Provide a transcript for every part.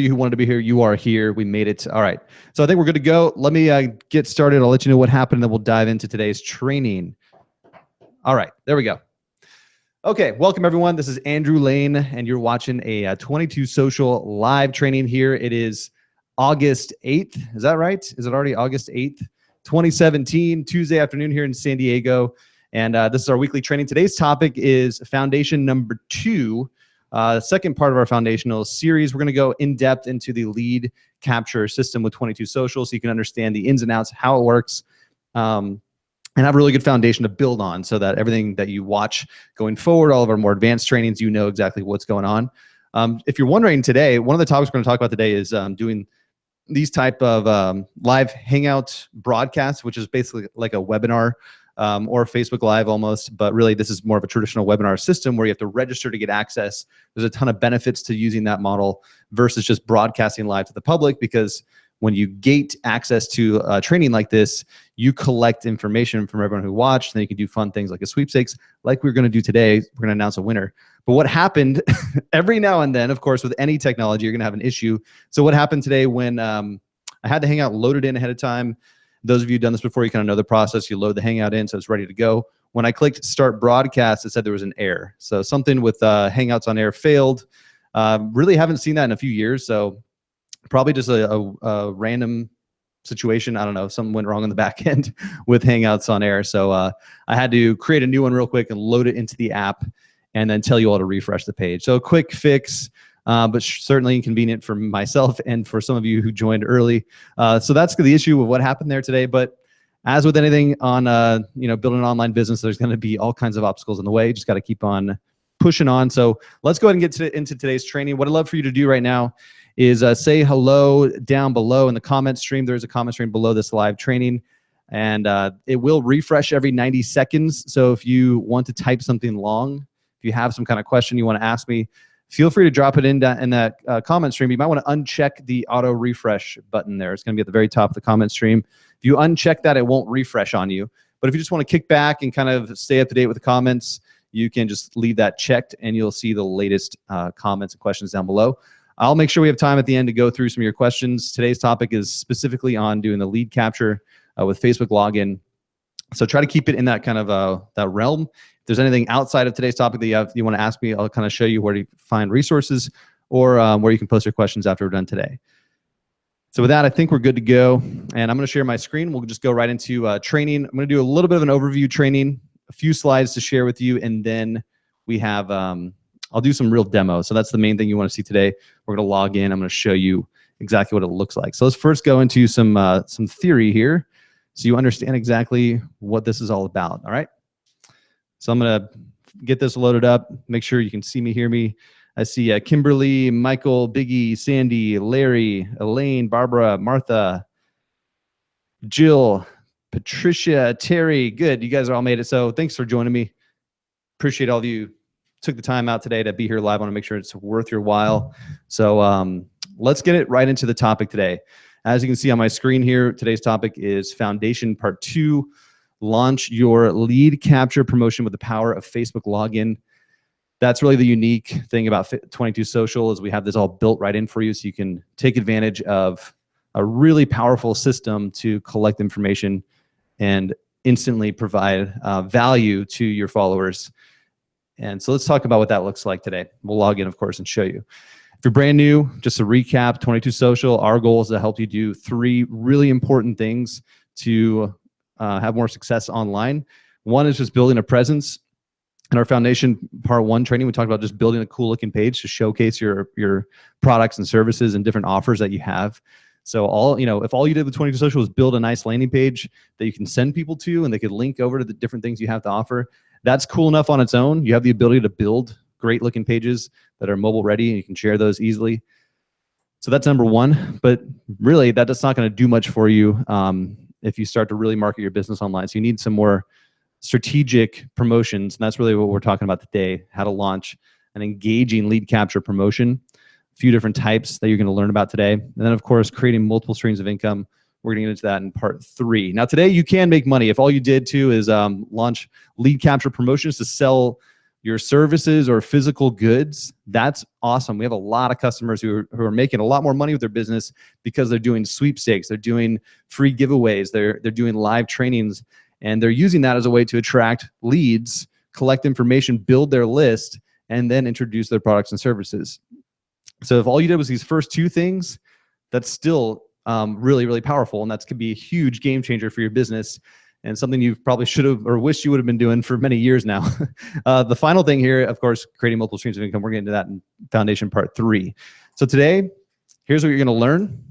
You who wanted to be here, you are here. We made it. All right. So I think we're good to go. Let me get started. I'll let you know what happened, and then we'll dive into today's training. All right. There we go. Okay. Welcome, everyone. This is Andrew Lane, and you're watching a 22 Social live training here. It is August 8th. Is that right? Is it already August 8th, 2017, Tuesday afternoon here in San Diego. And this is our weekly training. Today's topic is foundation number 2. Second part of our foundational series. We're going to go in depth into the lead capture system with 22 Social so you can understand the ins and outs, how it works, and have a really good foundation to build on so that everything that you watch going forward, all of our more advanced trainings, you know exactly what's going on. If you're wondering today, one of the topics we're going to talk about today is doing these type of live hangout broadcasts, which is basically like a webinar or Facebook Live almost, but really this is more of a traditional webinar system where you have to register to get access. There's a ton of benefits to using that model versus just broadcasting live to the public, because when you gate access to training like this, you collect information from everyone who watched, and then you can do fun things like a sweepstakes, like we're going to do today. We're going to announce a winner. But what happened every now and then, of course, with any technology, you're going to have an issue. So what happened today when I had the Hangout loaded in ahead of time, those of you who've done this before, you kind of know the process. You load the Hangout in so it's ready to go. When I clicked start broadcast, it said there was an error. So something with Hangouts on Air failed. Really haven't seen that in a few years. So probably just a random situation. I don't know. Something went wrong on the back end with Hangouts on Air. So I had to create a new one real quick and load it into the app and then tell you all to refresh the page. So a quick fix. But certainly inconvenient for myself and for some of you who joined early. So that's the issue of what happened there today. But as with anything on building an online business, there's going to be all kinds of obstacles in the way. You just got to keep on pushing on. So let's go ahead and get into today's training. What I'd love for you to do right now is say hello down below in the comment stream. There's a comment stream below this live training, and it will refresh every 90 seconds. So if you want to type something long, if you have some kind of question you want to ask me, feel free to drop it in that comment stream. You might want to uncheck the auto refresh button there. It's going to be at the very top of the comment stream. If you uncheck that, it won't refresh on you. But if you just want to kick back and kind of stay up to date with the comments, you can just leave that checked and you'll see the latest comments and questions down below. I'll make sure we have time at the end to go through some of your questions. Today's topic is specifically on doing the lead capture with Facebook login. So try to keep it in that kind of that realm. If there's anything outside of today's topic that you want to ask me, I'll kind of show you where to find resources or where you can post your questions after we're done today. So with that, I think we're good to go. And I'm going to share my screen. We'll just go right into training. I'm going to do a little bit of an overview training, a few slides to share with you, and then we have, I'll do some real demos. So that's the main thing you want to see today. We're going to log in. I'm going to show you exactly what it looks like. So let's first go into some theory here so you understand exactly what this is all about. All right. So I'm going to get this loaded up, make sure you can see me, hear me. I see Kimberly, Michael, Biggie, Sandy, Larry, Elaine, Barbara, Martha, Jill, Patricia, Terry. Good. You guys are all made it. So thanks for joining me. Appreciate all of you took the time out today to be here live. I want to make sure it's worth your while. So let's get it right into the topic today. As you can see on my screen here, today's topic is Foundation Part 2. Launch your lead capture promotion with the power of Facebook login. That's really the unique thing about 22 Social is we have this all built right in for you so you can take advantage of a really powerful system to collect information and instantly provide value to your followers. And so let's talk about what that looks like today. We'll log in, of course, and show you. If you're brand new, just to recap, 22 Social, our goal is to help you do 3 really important things to have more success online. One is just building a presence. In our Foundation Part 1 training, we talked about just building a cool looking page to showcase your products and services and different offers that you have. So if all you did with 22 Social was build a nice landing page that you can send people to and they could link over to the different things you have to offer, that's cool enough on its own. You have the ability to build great looking pages that are mobile ready and you can share those easily. So that's number one, but really that's not going to do much for you if you start to really market your business online. So you need some more strategic promotions, and that's really what we're talking about today, how to launch an engaging lead capture promotion, a few different types that you're going to learn about today. And then, of course, creating multiple streams of income. We're going to get into that in Part 3. Now, today you can make money if all you did too is launch lead capture promotions to sell your services or physical goods, that's awesome. We have a lot of customers who are making a lot more money with their business because they're doing sweepstakes, they're doing free giveaways, they're doing live trainings, and they're using that as a way to attract leads, collect information, build their list, and then introduce their products and services. So if all you did was these first two things, that's still really, really powerful, and that could be a huge game changer for your business, and something you probably should have or wished you would have been doing for many years now. The final thing here, of course, creating multiple streams of income. We're getting to that in Foundation Part 3. So today, here's what you're going to learn.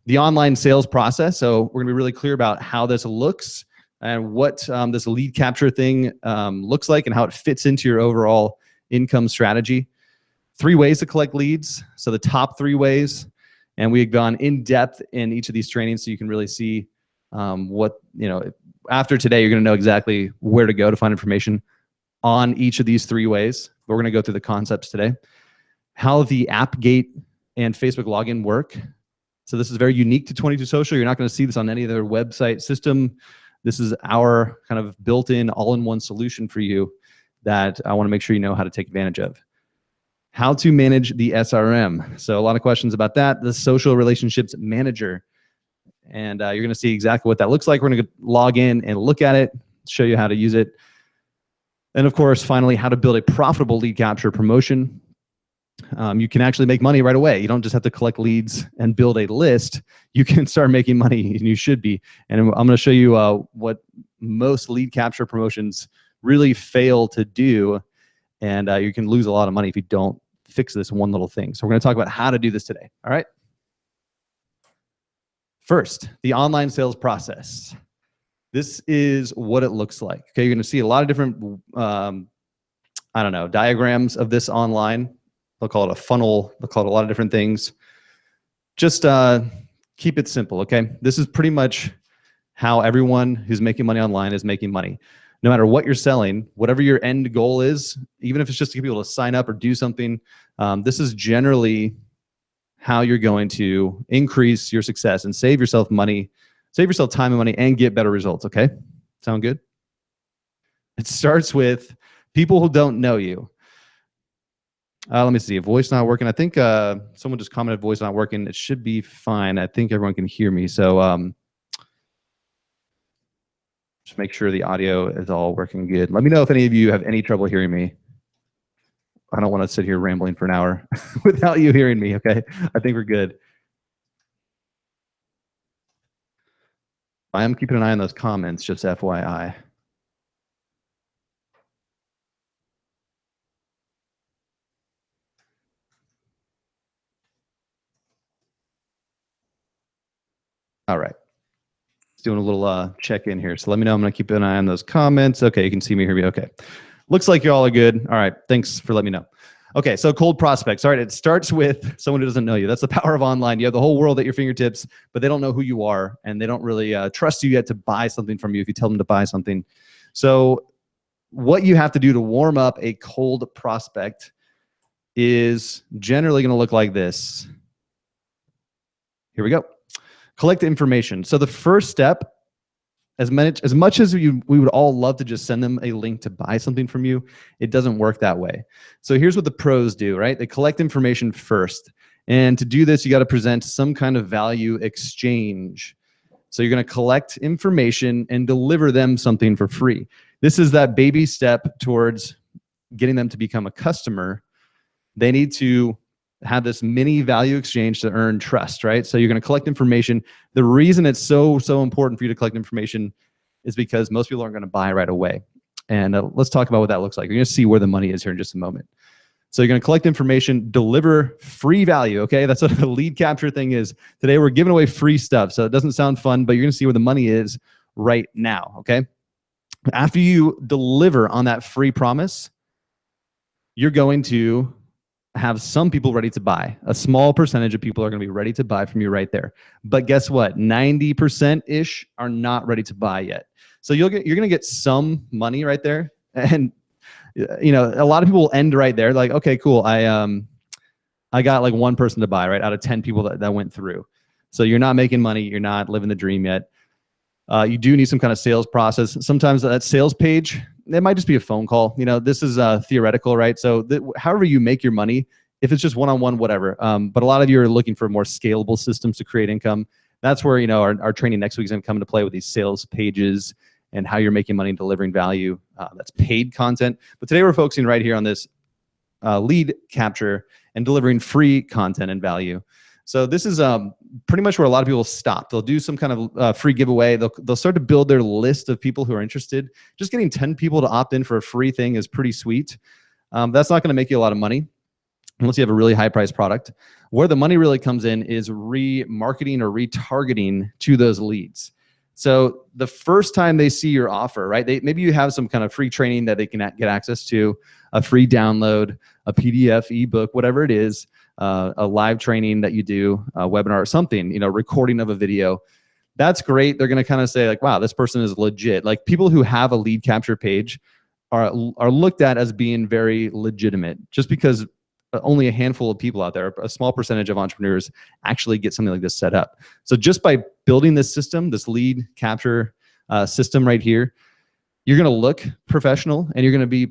The online sales process. So we're going to be really clear about how this looks and what this lead capture thing looks like and how it fits into your overall income strategy. 3 ways to collect leads. So the top 3 ways. And we've gone in depth in each of these trainings so you can really see what, after today, you're going to know exactly where to go to find information on each of these 3 ways. But we're going to go through the concepts today. How the app gate and Facebook login work. So this is very unique to 22 Social. You're not going to see this on any other website system. This is our kind of built-in all-in-one solution for you that I want to make sure you know how to take advantage of. How to manage the SRM. So a lot of questions about that. The Social Relationships Manager. And you're going to see exactly what that looks like. We're going to log in and look at it, show you how to use it. And of course, finally, how to build a profitable lead capture promotion. You can actually make money right away. You don't just have to collect leads and build a list. You can start making money, and you should be. And I'm going to show you what most lead capture promotions really fail to do. And you can lose a lot of money if you don't fix this one little thing. So we're going to talk about how to do this today. All right. First, the online sales process. This is what it looks like. Okay, you're going to see a lot of different, diagrams of this online. They'll call it a funnel. They'll call it a lot of different things. Just keep it simple, okay? This is pretty much how everyone who's making money online is making money. No matter what you're selling, whatever your end goal is, even if it's just to get people to sign up or do something, this is generally how you're going to increase your success and save yourself money, save yourself time and money, and get better results, okay? Sound good? It starts with people who don't know you. Let me see, voice not working. I think someone just commented voice not working. It should be fine. I think everyone can hear me. So just make sure the audio is all working good. Let me know if any of you have any trouble hearing me. I don't want to sit here rambling for an hour without you hearing me, okay? I think we're good. I am keeping an eye on those comments, just FYI. All right. Doing a little check-in here. So let me know. I'm going to keep an eye on those comments. Okay, you can see me, hear me. Okay. Looks like you all are good. All right. Thanks for letting me know. Okay, so cold prospects. All right, it starts with someone who doesn't know you. That's the power of online. You have the whole world at your fingertips, but they don't know who you are, and they don't really trust you yet to buy something from you if you tell them to buy something. So what you have to do to warm up a cold prospect is generally going to look like this. Here we go. Collect information. So the first step, as much as we would all love to just send them a link to buy something from you, it doesn't work that way. So here's what the pros do, right? They collect information first. And to do this, you got to present some kind of value exchange. So you're going to collect information and deliver them something for free. This is that baby step towards getting them to become a customer. They need to have this mini value exchange to earn trust, right? So you're going to collect information. The reason it's so important for you to collect information is because most people aren't going to buy right away. And let's talk about what that looks like. You're going to see where the money is here in just a moment. So you're going to collect information, deliver free value, okay? That's what the lead capture thing is. Today we're giving away free stuff. So it doesn't sound fun, but you're going to see where the money is right now, okay? After you deliver on that free promise, you're going to have some people ready to buy. A small percentage of people are going to be ready to buy from you right there. But guess what? 90%-ish are not ready to buy yet. So you're going to get some money right there. And a lot of people will end right there. Like, okay, cool. I got like one person to buy, right? Out of 10 people that went through. So you're not making money. You're not living the dream yet. You do need some kind of sales process. Sometimes that sales page it might just be a phone call. You know, this is theoretical, right? So however you make your money, if it's just one-on-one, whatever. But a lot of you are looking for more scalable systems to create income. That's where, you know, our training next week is going to come into play with these sales pages and how you're making money and delivering value. That's paid content. But today we're focusing right here on this lead capture and delivering free content and value. So this is pretty much where a lot of people stop. They'll do some kind of free giveaway. They'll start to build their list of people who are interested. Just getting 10 people to opt in for a free thing is pretty sweet. That's not going to make you a lot of money unless you have a really high priced product. Where the money really comes in is remarketing or retargeting to those leads. So the first time they see your offer, right? Maybe you have some kind of free training that they can get access to, a free download, a PDF, ebook, whatever it is, a live training that you do, a webinar or something, you know, recording of a video. That's great. They're going to kind of say like, wow, this person is legit. Like people who have a lead capture page are looked at as being very legitimate just because only a handful of people out there, a small percentage of entrepreneurs actually get something like this set up. So just by building this system, this lead capture system right here, you're going to look professional and you're going to be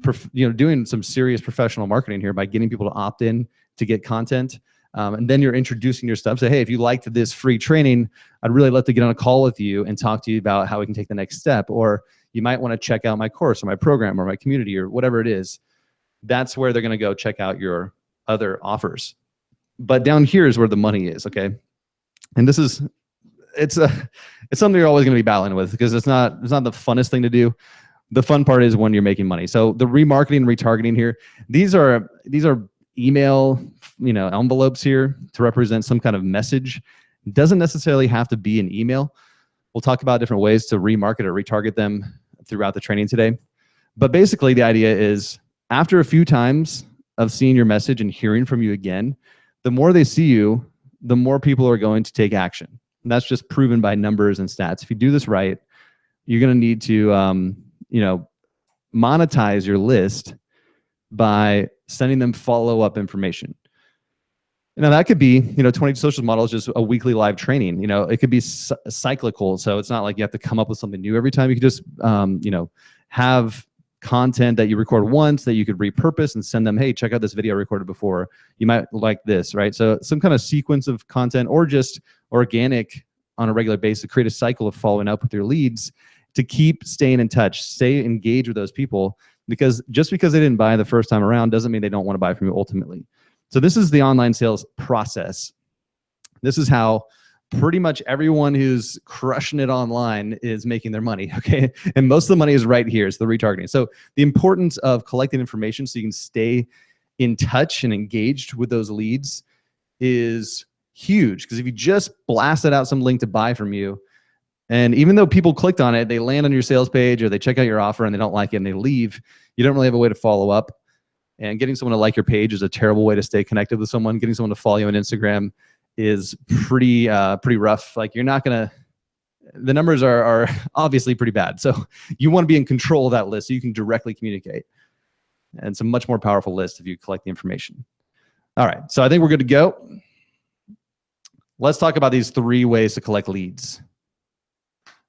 doing some serious professional marketing here by getting people to opt in to get content. And then you're introducing your stuff. Say, hey, if you liked this free training, I'd really love to get on a call with you and talk to you about how we can take the next step. Or you might want to check out my course or my program or my community or whatever it is. That's where they're going to go check out your other offers. But down here is where the money is, okay? And this is, it's something you're always going to be battling with because it's not the funnest thing to do. The fun part is when you're making money. So the remarketing and retargeting here, these are email, envelopes here to represent some kind of message. It doesn't necessarily have to be an email. We'll talk about different ways to remarket or retarget them throughout the training today. But basically the idea is after a few times of seeing your message and hearing from you again, the more they see you, the more people are going to take action. And that's just proven by numbers and stats. If you do this right, you're going to need to, monetize your list by sending them follow-up information. Now that could be, 20 Social Model is just a weekly live training. It could be cyclical. So it's not like you have to come up with something new every time. You could just, have content that you record once that you could repurpose and send them, hey, check out this video I recorded before. You might like this, right? So some kind of sequence of content or just organic on a regular basis, create a cycle of following up with your leads to keep staying in touch, stay engaged with those people, because just because they didn't buy the first time around doesn't mean they don't want to buy from you ultimately. So this is the online sales process. This is how pretty much everyone who's crushing it online is making their money, okay? And most of the money is right here, it's the retargeting. So the importance of collecting information so you can stay in touch and engaged with those leads is huge, because if you just blasted out some link to buy from you, and even though people clicked on it, they land on your sales page or they check out your offer and they don't like it and they leave, you don't really have a way to follow up. And getting someone to like your page is a terrible way to stay connected with someone. Getting someone to follow you on Instagram is pretty rough. Like, you're not gonna, the numbers are obviously pretty bad. So you want to be in control of that list so you can directly communicate. And it's a much more powerful list if you collect the information. All right, so I think we're good to go. Let's talk about these 3 ways to collect leads.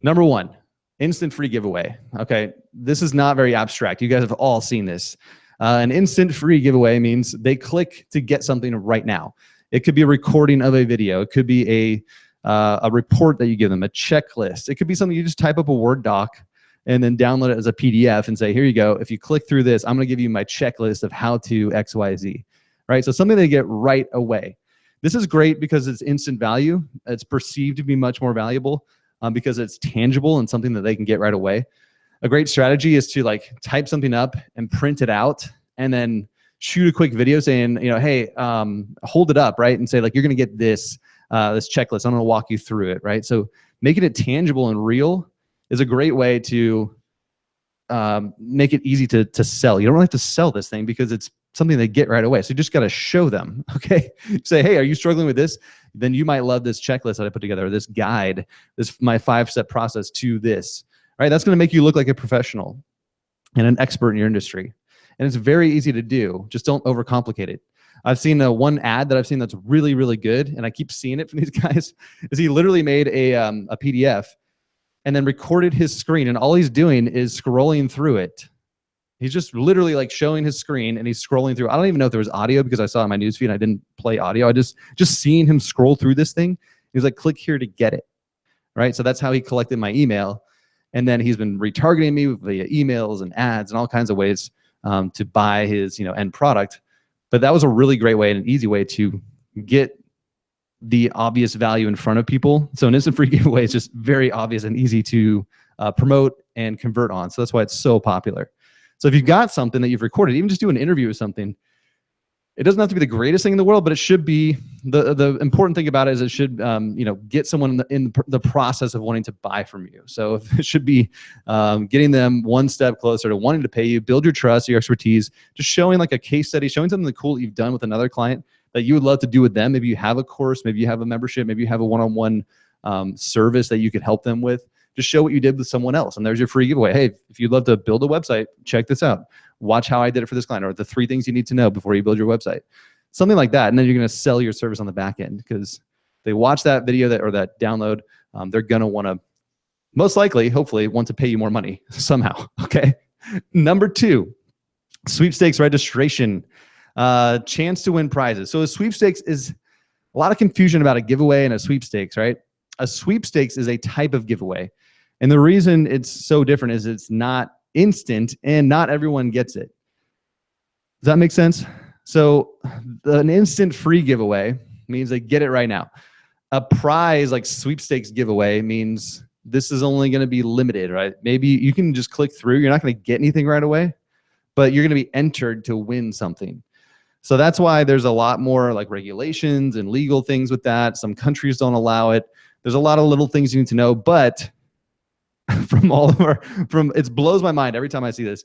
Number 1, instant free giveaway. Okay, this is not very abstract. You guys have all seen this. An instant free giveaway means they click to get something right now. It could be a recording of a video. It could be a report that you give them, a checklist. It could be something you just type up a Word doc and then download it as a PDF and say, here you go. If you click through this, I'm going to give you my checklist of how to X, Y, Z. Right? So something they get right away. This is great because it's instant value. It's perceived to be much more valuable because it's tangible and something that they can get right away. A great strategy is to type something up and print it out and then shoot a quick video saying, hey, hold it up, right? And say you're going to get this checklist. I'm going to walk you through it, right? So making it tangible and real is a great way to make it easy to sell. You don't really have to sell this thing because it's something they get right away. So you just got to show them, okay? Say, hey, are you struggling with this? Then you might love this checklist that I put together, or this guide, my 5-step process to this, right? That's going to make you look like a professional and an expert in your industry. And it's very easy to do. Just don't overcomplicate it. I've seen one ad that I've seen that's really, really good, and I keep seeing it from these guys, is he literally made a PDF and then recorded his screen, and all he's doing is scrolling through it He's just literally like showing his screen and he's scrolling through. I don't even know if there was audio because I saw it in my newsfeed and I didn't play audio. I just seeing him scroll through this thing. He was like, click here to get it. Right. So that's how he collected my email. And then he's been retargeting me via emails and ads and all kinds of ways to buy his, end product. But that was a really great way and an easy way to get the obvious value in front of people. So an instant free giveaway is just very obvious and easy to promote and convert on. So that's why it's so popular. So if you've got something that you've recorded, even just do an interview or something, it doesn't have to be the greatest thing in the world, but it should be the important thing about it is it should get someone in the process of wanting to buy from you. So it should be getting them one step closer to wanting to pay you, build your trust, your expertise, just showing like a case study, showing something cool that you've done with another client that you would love to do with them. Maybe you have a course, maybe you have a membership, maybe you have a one-on-one service that you could help them with. Just show what you did with someone else. And there's your free giveaway. Hey, if you'd love to build a website, check this out. Watch how I did it for this client, or the 3 things you need to know before you build your website. Something like that. And then you're going to sell your service on the back end because they watch that video or that download. They're going to want to, most likely, hopefully, want to pay you more money somehow. Okay. Number 2, sweepstakes registration. Chance to win prizes. So a sweepstakes is a lot of confusion about a giveaway and a sweepstakes, right? A sweepstakes is a type of giveaway. And the reason it's so different is it's not instant and not everyone gets it. Does that make sense? So an instant free giveaway means they get it right now. A prize like sweepstakes giveaway means this is only going to be limited, right? Maybe you can just click through. You're not going to get anything right away, but you're going to be entered to win something. So that's why there's a lot more like regulations and legal things with that. Some countries don't allow it. There's a lot of little things you need to know, but it blows my mind every time I see this.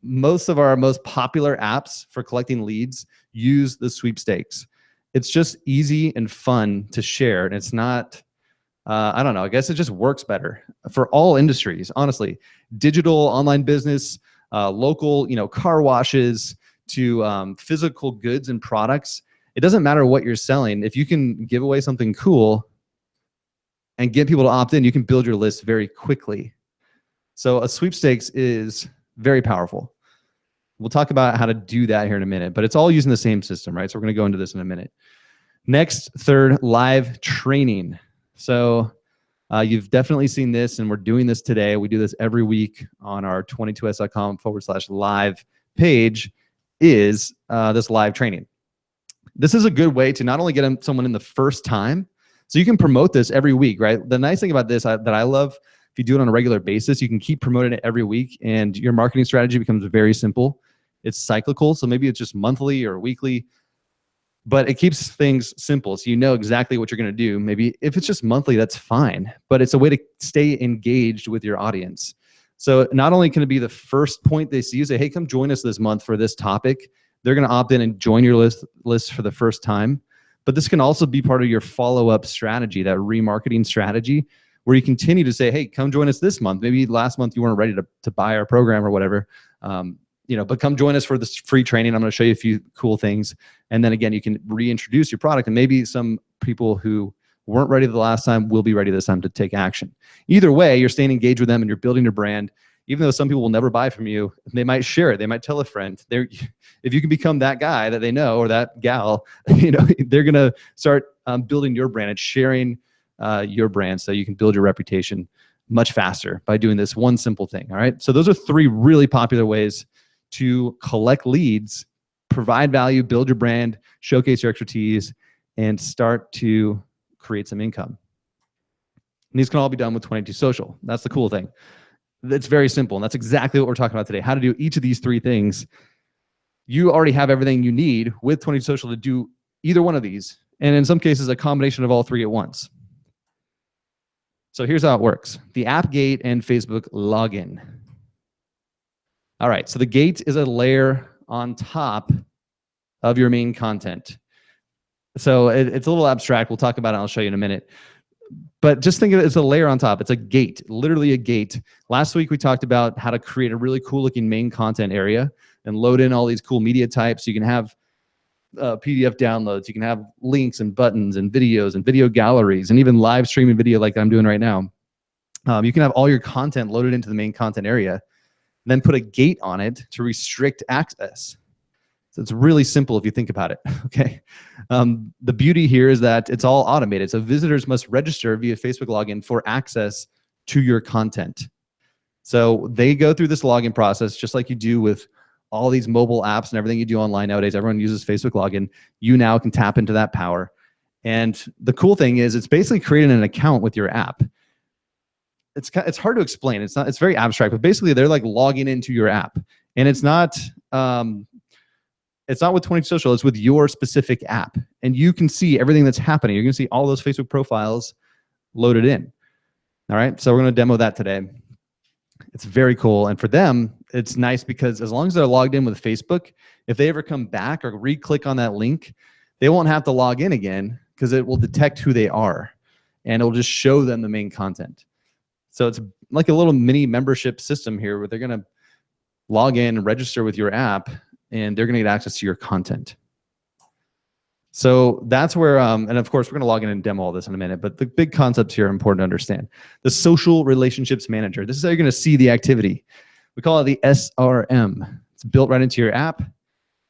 Most of our most popular apps for collecting leads use the sweepstakes. It's just easy and fun to share. And it's not, I don't know, I guess it just works better for all industries, honestly. Digital, online business, local, car washes to physical goods and products. It doesn't matter what you're selling. If you can give away something cool and get people to opt in, you can build your list very quickly. So a sweepstakes is very powerful. We'll talk about how to do that here in a minute, but it's all using the same system, right? So we're going to go into this in a minute. Next, third, live training. So you've definitely seen this, and we're doing this today. We do this every week on our 22s.com/live page is this live training. This is a good way to not only get someone in the first time, so you can promote this every week, right? The nice thing about this that I love, if you do it on a regular basis, you can keep promoting it every week and your marketing strategy becomes very simple. It's cyclical, so maybe it's just monthly or weekly, but it keeps things simple. So you know exactly what you're gonna do. Maybe if it's just monthly, that's fine, but it's a way to stay engaged with your audience. So not only can it be the first point they see, you say, hey, come join us this month for this topic. They're gonna opt in and join your list for the first time. But this can also be part of your follow-up strategy, that remarketing strategy, where you continue to say, hey, come join us this month. Maybe last month you weren't ready to buy our program or whatever, but come join us for this free training. I'm going to show you a few cool things. And then again, you can reintroduce your product, and maybe some people who weren't ready the last time will be ready this time to take action. Either way, you're staying engaged with them and you're building your brand. Even though some people will never buy from you, they might share it. They might tell a friend. If you can become that guy that they know or that gal, they're going to start building your brand and sharing your brand so you can build your reputation much faster by doing this one simple thing. All right. So those are 3 really popular ways to collect leads, provide value, build your brand, showcase your expertise, and start to create some income. And these can all be done with 22 Social. That's the cool thing. It's very simple, and that's exactly what we're talking about today, how to do each of these 3 things. You already have everything you need with 22 Social to do either one of these, and in some cases, a combination of all 3 at once. So here's how it works. The app gate and Facebook login. All right, so the gate is a layer on top of your main content. So it's a little abstract. We'll talk about it. I'll show you in a minute. But just think of it as a layer on top. It's a gate, literally a gate. Last week, we talked about how to create a really cool looking main content area and load in all these cool media types. You can have PDF downloads. You can have links and buttons and videos and video galleries and even live streaming video like I'm doing right now. You can have all your content loaded into the main content area. and then put a gate on it to restrict access. So it's really simple if you think about it, okay? The beauty here is that it's all automated. So visitors must register via Facebook login for access to your content. So they go through this login process just like you do with all these mobile apps and everything you do online nowadays. Everyone uses Facebook login. You now can tap into that power. And the cool thing is it's basically creating an account with your app. It's hard to explain. It's very abstract, but basically they're like logging into your app. And it's not with 22 Social, it's with your specific app. And you can see everything that's happening. You're gonna see all those Facebook profiles loaded in. All right, so we're gonna demo that today. It's very cool. And for them, it's nice because as long as they're logged in with Facebook, if they ever come back or re-click on that link, they won't have to log in again because it will detect who they are and it'll just show them the main content. So it's like a little mini membership system here where they're gonna log in and register with your app and they're gonna get access to your content. So that's where, and of course, we're going to log in and demo all this in a minute, but the big concepts here are important to understand. The Social Relationships Manager. This is how you're going to see the activity. We call it the SRM. It's built right into your app,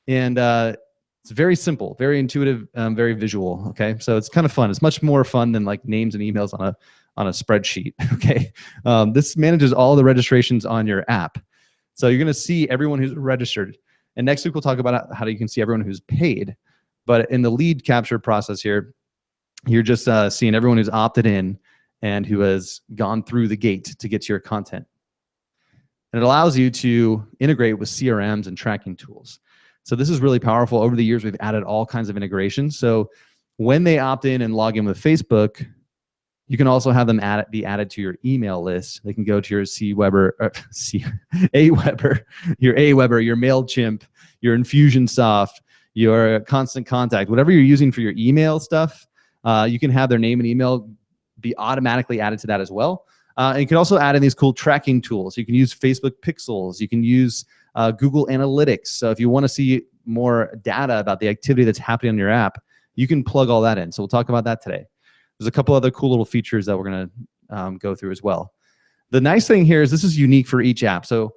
and it's very simple, very intuitive, very visual, okay? So it's kind of fun. It's much more fun than like names and emails on a spreadsheet, okay? This manages all the registrations on your app. So you're going to see everyone who's registered. And next week, we'll talk about how you can see everyone who's paid. But in the lead capture process here, you're just seeing everyone who's opted in and who has gone through the gate to get to your content. And it allows you to integrate with CRMs and tracking tools. So this is really powerful. Over the years, we've added all kinds of integrations. So when they opt in and log in with Facebook, you can also have them be added to your email list. They can go to your Aweber, your MailChimp, your Infusionsoft, your Constant Contact, whatever you're using for your email stuff, you can have their name and email be automatically added to that as well. And you can also add in these cool tracking tools. You can use Facebook Pixels. You can use Google Analytics. So if you want to see more data about the activity that's happening on your app, you can plug all that in. So we'll talk about that today. There's a couple other cool little features that we're going to go through as well. The nice thing here is this is unique for each app. So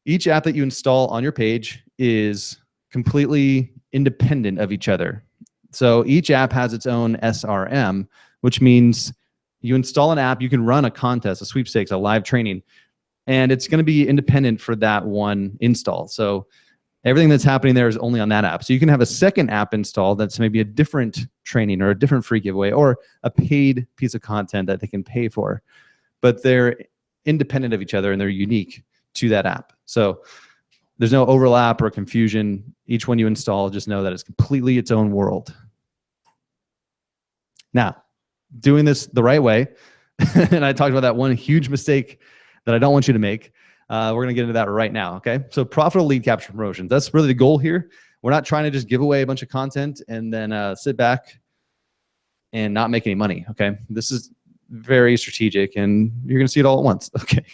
each app that you install on your page is completely independent of each other. So each app has its own SRM, which means you install an app, you can run a contest, a sweepstakes, a live training, and it's going to be independent for that one install. So everything that's happening there is only on that app. So you can have a second app installed that's maybe a different training or a different free giveaway or a paid piece of content that they can pay for, but they're independent of each other and they're unique to that app. So there's no overlap or confusion. Each one you install, just know that it's completely its own world. Now, doing this the right way, and I talked about that one huge mistake that I don't want you to make. We're going to get into that right now, okay? So profitable lead capture promotions. That's really the goal here. We're not trying to just give away a bunch of content and then sit back and not make any money, okay? This is very strategic, and you're going to see it all at once. Okay,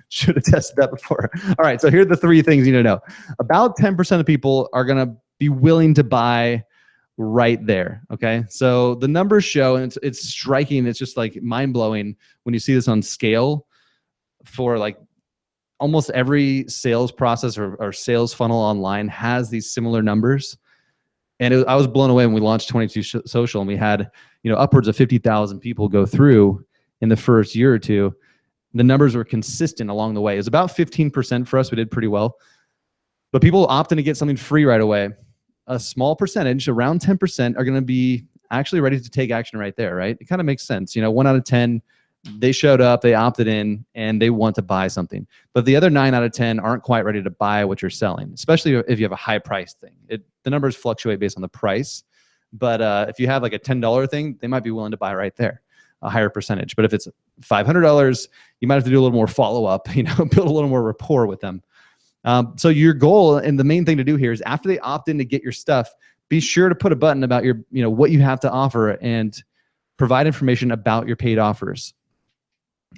should have tested that before. All right, so here are the three things you need to know. About 10% of people are going to be willing to buy right there, okay? So the numbers show, and it's striking, it's just like mind-blowing when you see this on scale for like almost every sales process or sales funnel online has these similar numbers. And I was blown away when we launched 22 Social and we had, upwards of 50,000 people go through in the first year or two. The numbers were consistent along the way. It was about 15% for us. We did pretty well. But people opting to get something free right away. A small percentage, around 10%, are going to be actually ready to take action right there, right? It kind of makes sense. 1 out of 10, they showed up, they opted in, and they want to buy something. But the other 9 out of 10 aren't quite ready to buy what you're selling, especially if you have a high price thing. The numbers fluctuate based on the price. But if you have like a $10 thing, they might be willing to buy right there, a higher percentage. But if it's $500, you might have to do a little more follow-up, build a little more rapport with them. So your goal and the main thing to do here is after they opt in to get your stuff, be sure to put a button about your, what you have to offer and provide information about your paid offers.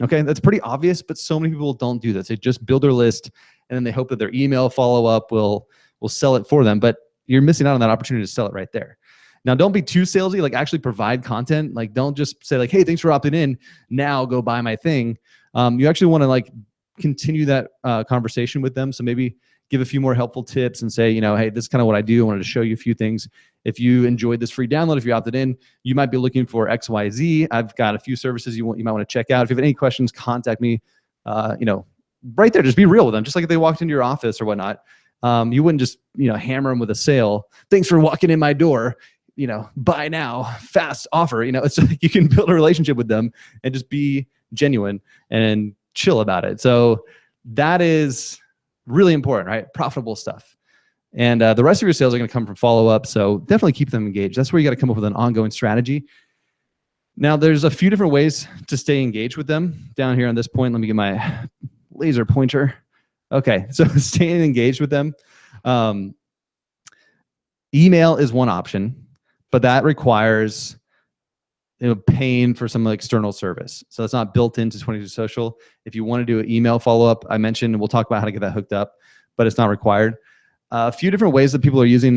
Okay, that's pretty obvious, but so many people don't do this. They just build their list and then they hope that their email follow-up will sell it for them, but you're missing out on that opportunity to sell it right there. Now, don't be too salesy, like actually provide content. Like don't just say like, hey, thanks for opting in. Now go buy my thing. You actually want to like continue that conversation with them. So maybe give a few more helpful tips and say, hey, this is kind of what I do. I wanted to show you a few things. If you enjoyed this free download, if you opted in, you might be looking for X, Y, Z. I've got a few services you might want to check out. If you have any questions, contact me. Right there, just be real with them. Just like if they walked into your office or whatnot, you wouldn't just hammer them with a sale. Thanks for walking in my door. Buy now, fast offer. It's like you can build a relationship with them and just be genuine and chill about it. So that is really important, right? Profitable stuff. And the rest of your sales are going to come from follow-up. So definitely keep them engaged. That's where you got to come up with an ongoing strategy. Now, there's a few different ways to stay engaged with them. Down here on this point, let me get my laser pointer. Okay, so staying engaged with them. Email is one option, but that requires paying for some external service. So it's not built into 22 Social. If you want to do an email follow-up, I mentioned, we'll talk about how to get that hooked up, but it's not required. A few different ways that people are using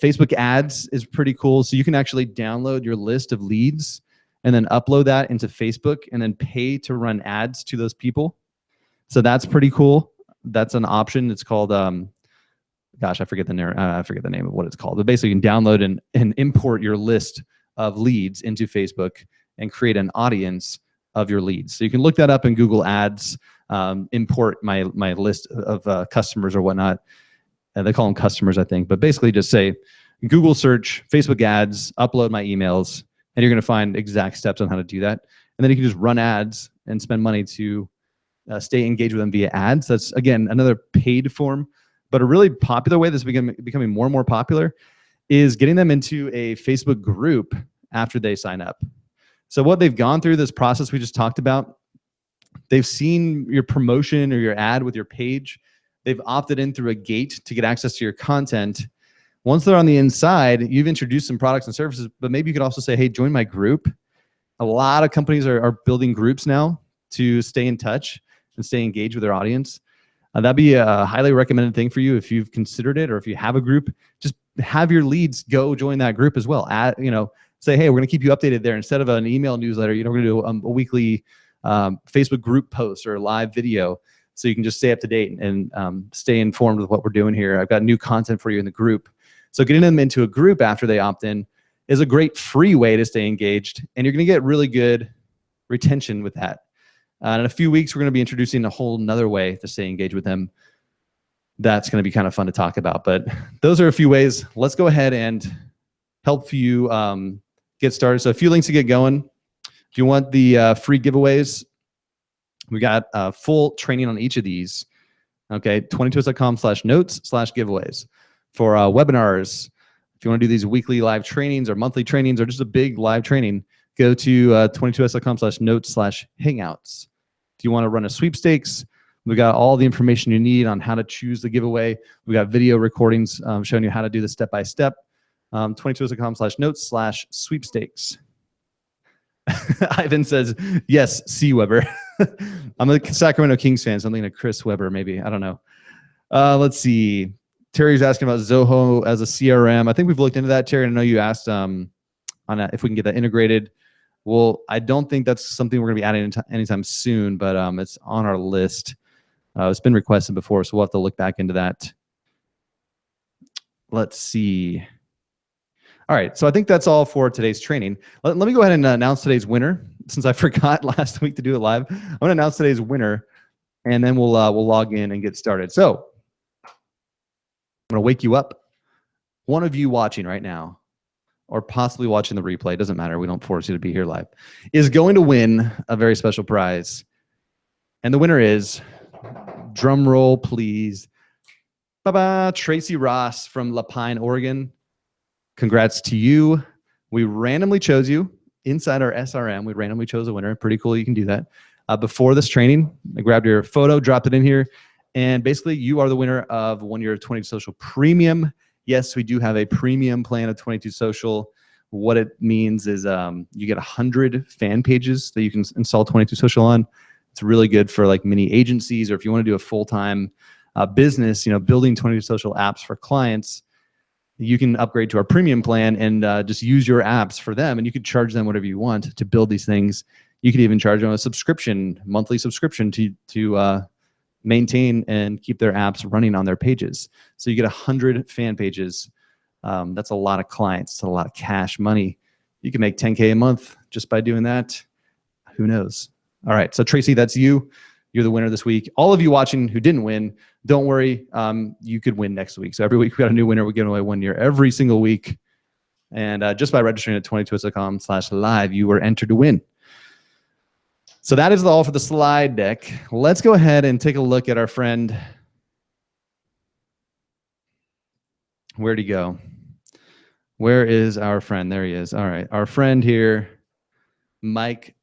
Facebook ads is pretty cool. So you can actually download your list of leads and then upload that into Facebook and then pay to run ads to those people. So that's pretty cool. That's an option. It's called, gosh, I forget the name of what it's called. But basically you can download and import your list of leads into Facebook and create an audience of your leads. So you can look that up in Google Ads, import my list of customers or whatnot. They call them customers, I think. But basically just say, Google search, Facebook ads, upload my emails, and you're going to find exact steps on how to do that. And then you can just run ads and spend money to stay engaged with them via ads. That's, again, another paid form. But a really popular way that's becoming more and more popular is getting them into a Facebook group after they sign up. So what they've gone through this process we just talked about, they've seen your promotion or your ad with your page. They've opted in through a gate to get access to your content. Once they're on the inside, you've introduced some products and services, but maybe you could also say, hey, join my group. A lot of companies are building groups now to stay in touch and stay engaged with their audience. That'd be a highly recommended thing for you if you've considered it, or if you have a group, just have your leads go join that group as well. Say, hey, we're going to keep you updated there. Instead of an email newsletter, we're going to do a weekly Facebook group post or live video, so you can just stay up to date and stay informed with what we're doing here. I've got new content for you in the group. So getting them into a group after they opt in is a great free way to stay engaged, and you're going to get really good retention with that. In a few weeks, we're going to be introducing a whole nother way to stay engaged with them. That's going to be kind of fun to talk about, but those are a few ways. Let's go ahead and help you get started. So a few links to get going. If you want the free giveaways, we got full training on each of these. Okay, 22us.com/notes/giveaways. For webinars, if you want to do these weekly live trainings or monthly trainings or just a big live training, go to 22us.com/notes/hangouts. If you want to run a sweepstakes, we got all the information you need on how to choose the giveaway. We got video recordings showing you how to do this step-by-step. 22us.com/notes/sweepstakes. Ivan says, yes, C. Weber. I'm a Sacramento Kings fan, so I'm thinking of Chris Weber, maybe. I don't know. Let's see. Terry's asking about Zoho as a CRM. I think we've looked into that, Terry. I know you asked on if we can get that integrated. Well, I don't think that's something we're going to be adding anytime soon, but it's on our list. It's been requested before, so we'll have to look back into that. Let's see. All right, so I think that's all for today's training. Let me go ahead and announce today's winner, since I forgot last week to do it live. I'm going to announce today's winner, and then we'll log in and get started. So I'm going to wake you up. One of you watching right now, or possibly watching the replay, doesn't matter, we don't force you to be here live, is going to win a very special prize. And the winner is, drum roll please, Tracy Ross from Lapine, Oregon. Congrats to you. We randomly chose you inside our SRM. We randomly chose a winner. Pretty cool you can do that. Before this training, I grabbed your photo, dropped it in here, and basically you are the winner of 1 year of 22 Social Premium. Yes, we do have a premium plan of 22 Social. What it means is you get 100 fan pages that you can install 22 Social on. It's really good for like mini agencies, or if you want to do a full-time business, building 22 Social apps for clients. You can upgrade to our premium plan and just use your apps for them, and you could charge them whatever you want to build these things. You could even charge them a subscription, monthly subscription to maintain and keep their apps running on their pages. So you get 100 fan pages. That's a lot of clients. It's a lot of cash money. You can make 10K a month just by doing that. Who knows? All right. So Tracy, that's you. You're the winner this week. All of you watching who didn't win, don't worry. You could win next week. So every week we got a new winner. We're giving away 1 year every single week. And just by registering at 22s.com/live, you were entered to win. So that is all for the slide deck. Let's go ahead and take a look at our friend. Where'd he go? Where is our friend? There he is. All right. Our friend here, Mike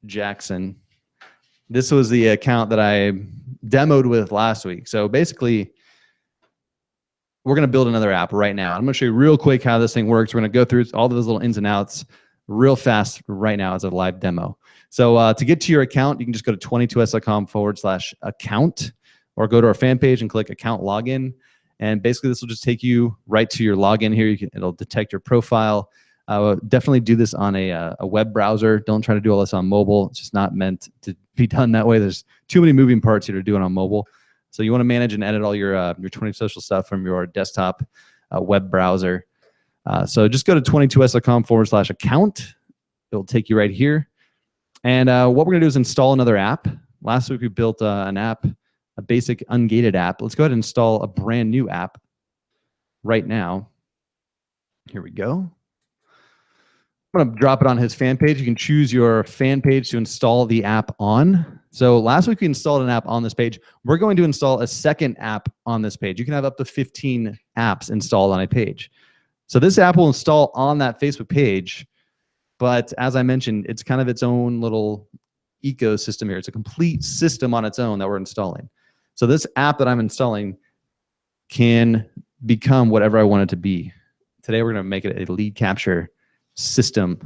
Jackson. This was the account that I demoed with last week. So basically, we're going to build another app right now. I'm going to show you real quick how this thing works. We're going to go through all those little ins and outs real fast right now as a live demo. So to get to your account, you can just go to 22s.com/account or go to our fan page and click account login. And basically, this will just take you right to your login here. It'll detect your profile. Definitely do this on a web browser. Don't try to do all this on mobile. It's just not meant to be done that way. There's too many moving parts here to do it on mobile. So you want to manage and edit all your 20 social stuff from your desktop web browser. So just go to 22s.com/account. It'll take you right here. And what we're going to do is install another app. Last week we built an app, a basic ungated app. Let's go ahead and install a brand new app right now. Here we go. I'm going to drop it on his fan page. You can choose your fan page to install the app on. So last week we installed an app on this page. We're going to install a second app on this page. You can have up to 15 apps installed on a page. So this app will install on that Facebook page. But as I mentioned, it's kind of its own little ecosystem here. It's a complete system on its own that we're installing. So this app that I'm installing can become whatever I want it to be. Today we're going to make it a lead capture system.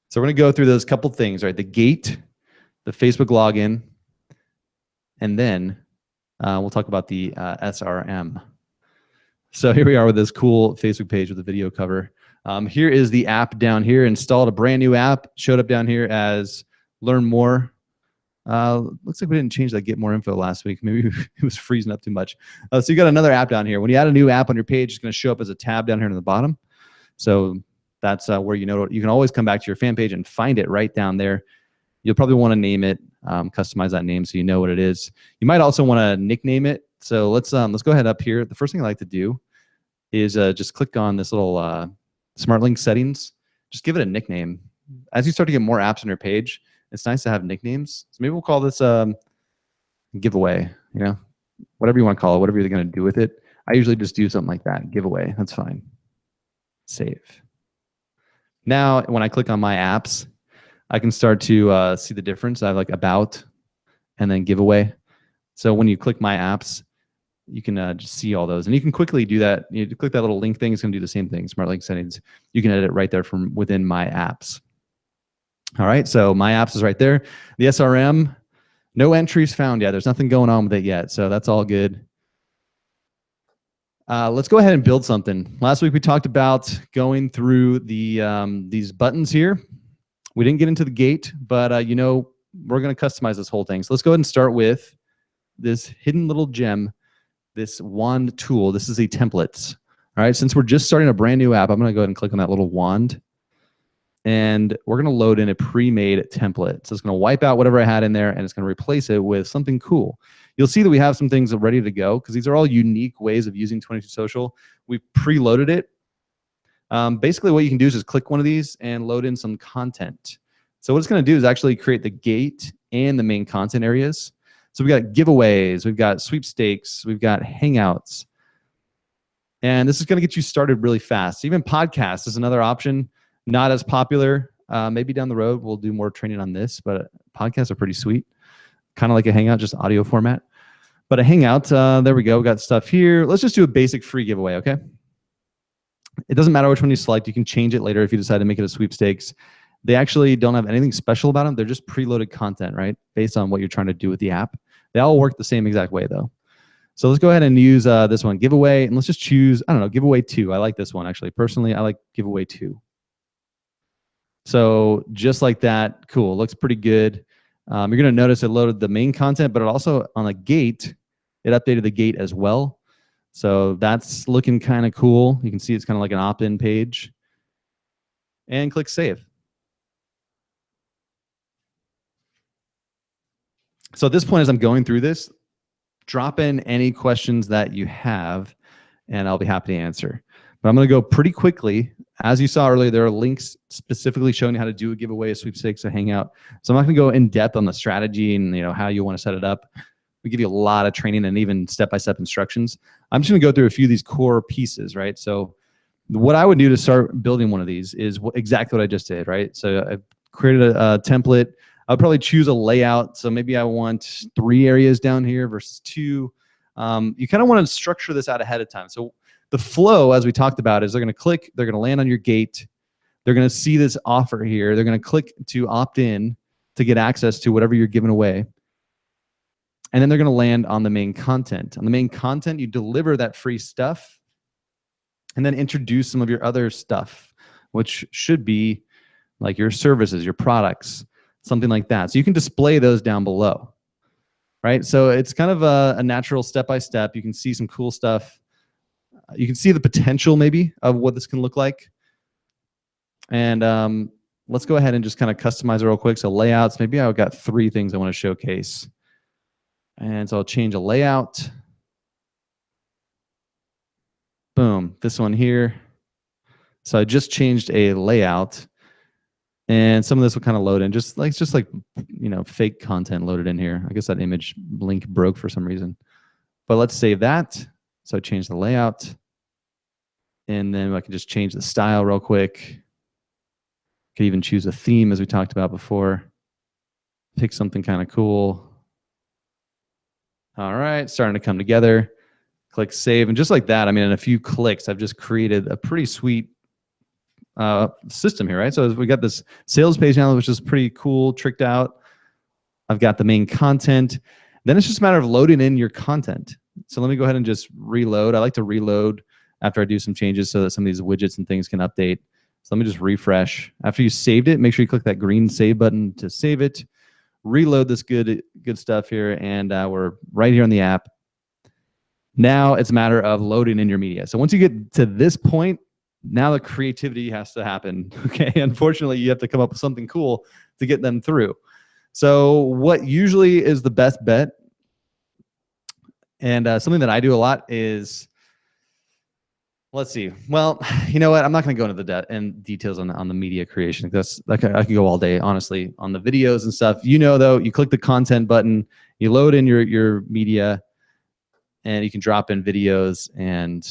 So we're going to go through those couple things, right? The gate, the Facebook login, and then we'll talk about the SRM. So here we are with this cool Facebook page with a video cover. Here is the app down here. Installed a brand new app. Showed up down here as learn more. Looks like we didn't change that get more info last week. Maybe it was freezing up too much. So you got another app down here. When you add a new app on your page, it's going to show up as a tab down here in the bottom. So that's where you can always come back to your fan page and find it right down there. You'll probably want to name it, customize that name so you know what it is. You might also want to nickname it. So let's go ahead up here. The first thing I like to do is just click on this little Smart Link settings. Just give it a nickname. As you start to get more apps on your page, it's nice to have nicknames. So maybe we'll call this giveaway, whatever you want to call it, whatever you're going to do with it. I usually just do something like that, giveaway. That's fine. Save. Now, when I click on my apps, I can start to see the difference. I have like about and then giveaway. So when you click my apps, you can just see all those. And you can quickly do that. You click that little link thing. It's going to do the same thing. Smart Link settings. You can edit it right there from within my apps. All right, so my apps is right there. The SRM, no entries found yet. There's nothing going on with it yet, so that's all good. Let's go ahead and build something. Last week we talked about going through these buttons here. We didn't get into the gate, but we're going to customize this whole thing. So let's go ahead and start with this hidden little gem, this wand tool. This is a templates. All right, since we're just starting a brand new app, I'm going to go ahead and click on that little wand. And we're going to load in a pre-made template. So it's going to wipe out whatever I had in there, and it's going to replace it with something cool. You'll see that we have some things ready to go because these are all unique ways of using 22 Social. We've preloaded it. Basically, what you can do is just click one of these and load in some content. So what it's going to do is actually create the gate and the main content areas. So we've got giveaways, we've got sweepstakes, we've got hangouts. And this is going to get you started really fast. Even podcasts is another option. Not as popular. Maybe down the road we'll do more training on this, but podcasts are pretty sweet. Kind of like a Hangout, just audio format. But a Hangout, there we go. We got stuff here. Let's just do a basic free giveaway, okay? It doesn't matter which one you select. You can change it later if you decide to make it a sweepstakes. They actually don't have anything special about them. They're just preloaded content, right? Based on what you're trying to do with the app. They all work the same exact way, though. So let's go ahead and use this one, giveaway. And let's just choose, I don't know, giveaway 2. I like this one, actually. Personally, I like giveaway 2. So just like that, cool, looks pretty good. You're going to notice it loaded the main content, but it also on the gate, it updated the gate as well. So that's looking kind of cool. You can see it's kind of like an opt-in page. And click save. So at this point, as I'm going through this, drop in any questions that you have, and I'll be happy to answer. But I'm going to go pretty quickly. As you saw earlier, there are links specifically showing you how to do a giveaway, a sweepstakes, a hangout. So I'm not going to go in depth on the strategy and how you want to set it up. We give you a lot of training and even step-by-step instructions. I'm just going to go through a few of these core pieces, right? So what I would do to start building one of these is exactly what I just did, right? So I created a template. I'll probably choose a layout. So maybe I want 3 areas down here versus 2. You kind of want to structure this out ahead of time. So the flow, as we talked about, is they're going to click, they're going to land on your gate. They're going to see this offer here. They're going to click to opt in to get access to whatever you're giving away. And then they're going to land on the main content. On the main content, you deliver that free stuff and then introduce some of your other stuff, which should be like your services, your products, something like that. So you can display those down below, right? So it's kind of a natural step-by-step. You can see some cool stuff. You can see the potential maybe of what this can look like. And let's go ahead and just kind of customize it real quick. So layouts, maybe I've got 3 things I want to showcase. And so I'll change a layout. Boom, this one here. So I just changed a layout, and some of this will kind of load in, just like fake content loaded in here. I guess that image link broke for some reason, but let's save that. So I change the layout, and then I can just change the style real quick. Could even choose a theme as we talked about before. Pick something kind of cool. All right, starting to come together. Click save, and just like that, I mean, in a few clicks, I've just created a pretty sweet system here, right? So we got this sales page now, which is pretty cool, tricked out. I've got the main content. Then it's just a matter of loading in your content. So let me go ahead and just reload. I like to reload after I do some changes so that some of these widgets and things can update. So let me just refresh. After you saved it, make sure you click that green save button to save it. Reload this good stuff here, and we're right here on the app. Now it's a matter of loading in your media. So once you get to this point, now the creativity has to happen. Okay, unfortunately, you have to come up with something cool to get them through. So what usually is the best bet, and something that I do a lot is, let's see. Well, you know what? I'm not going to go into the details on the media creation. I could go all day, honestly, on the videos and stuff. Though, you click the content button, you load in your media, and you can drop in videos and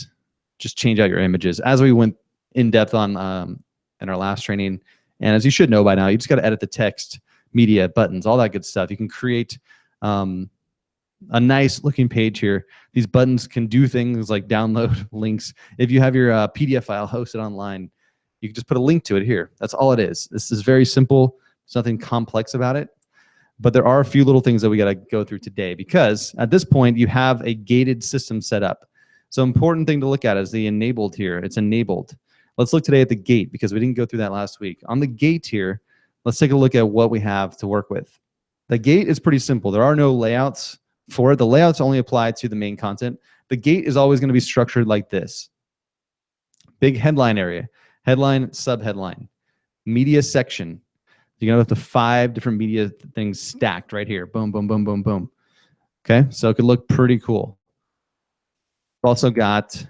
just change out your images. As we went in depth on in our last training, and as you should know by now, you just got to edit the text, media, buttons, all that good stuff. You can create a nice looking page here. These buttons can do things like download links. If you have your PDF file hosted online, you can just put a link to it here. That's all it is. This is very simple. There's nothing complex about it. But there are a few little things that we got to go through today, because at this point you have a gated system set up. So important thing to look at is the enabled here. It's enabled. Let's look today at the gate, because we didn't go through that last week. On the gate here, let's take a look at what we have to work with. The gate is pretty simple. There are no layouts for it. The layouts only apply to the main content. The gate is always going to be structured like this. Big headline area, headline, subheadline, media section. You're going to have the 5 different media things stacked right here. Boom, boom, boom, boom, boom. Okay, so it could look pretty cool. We've also got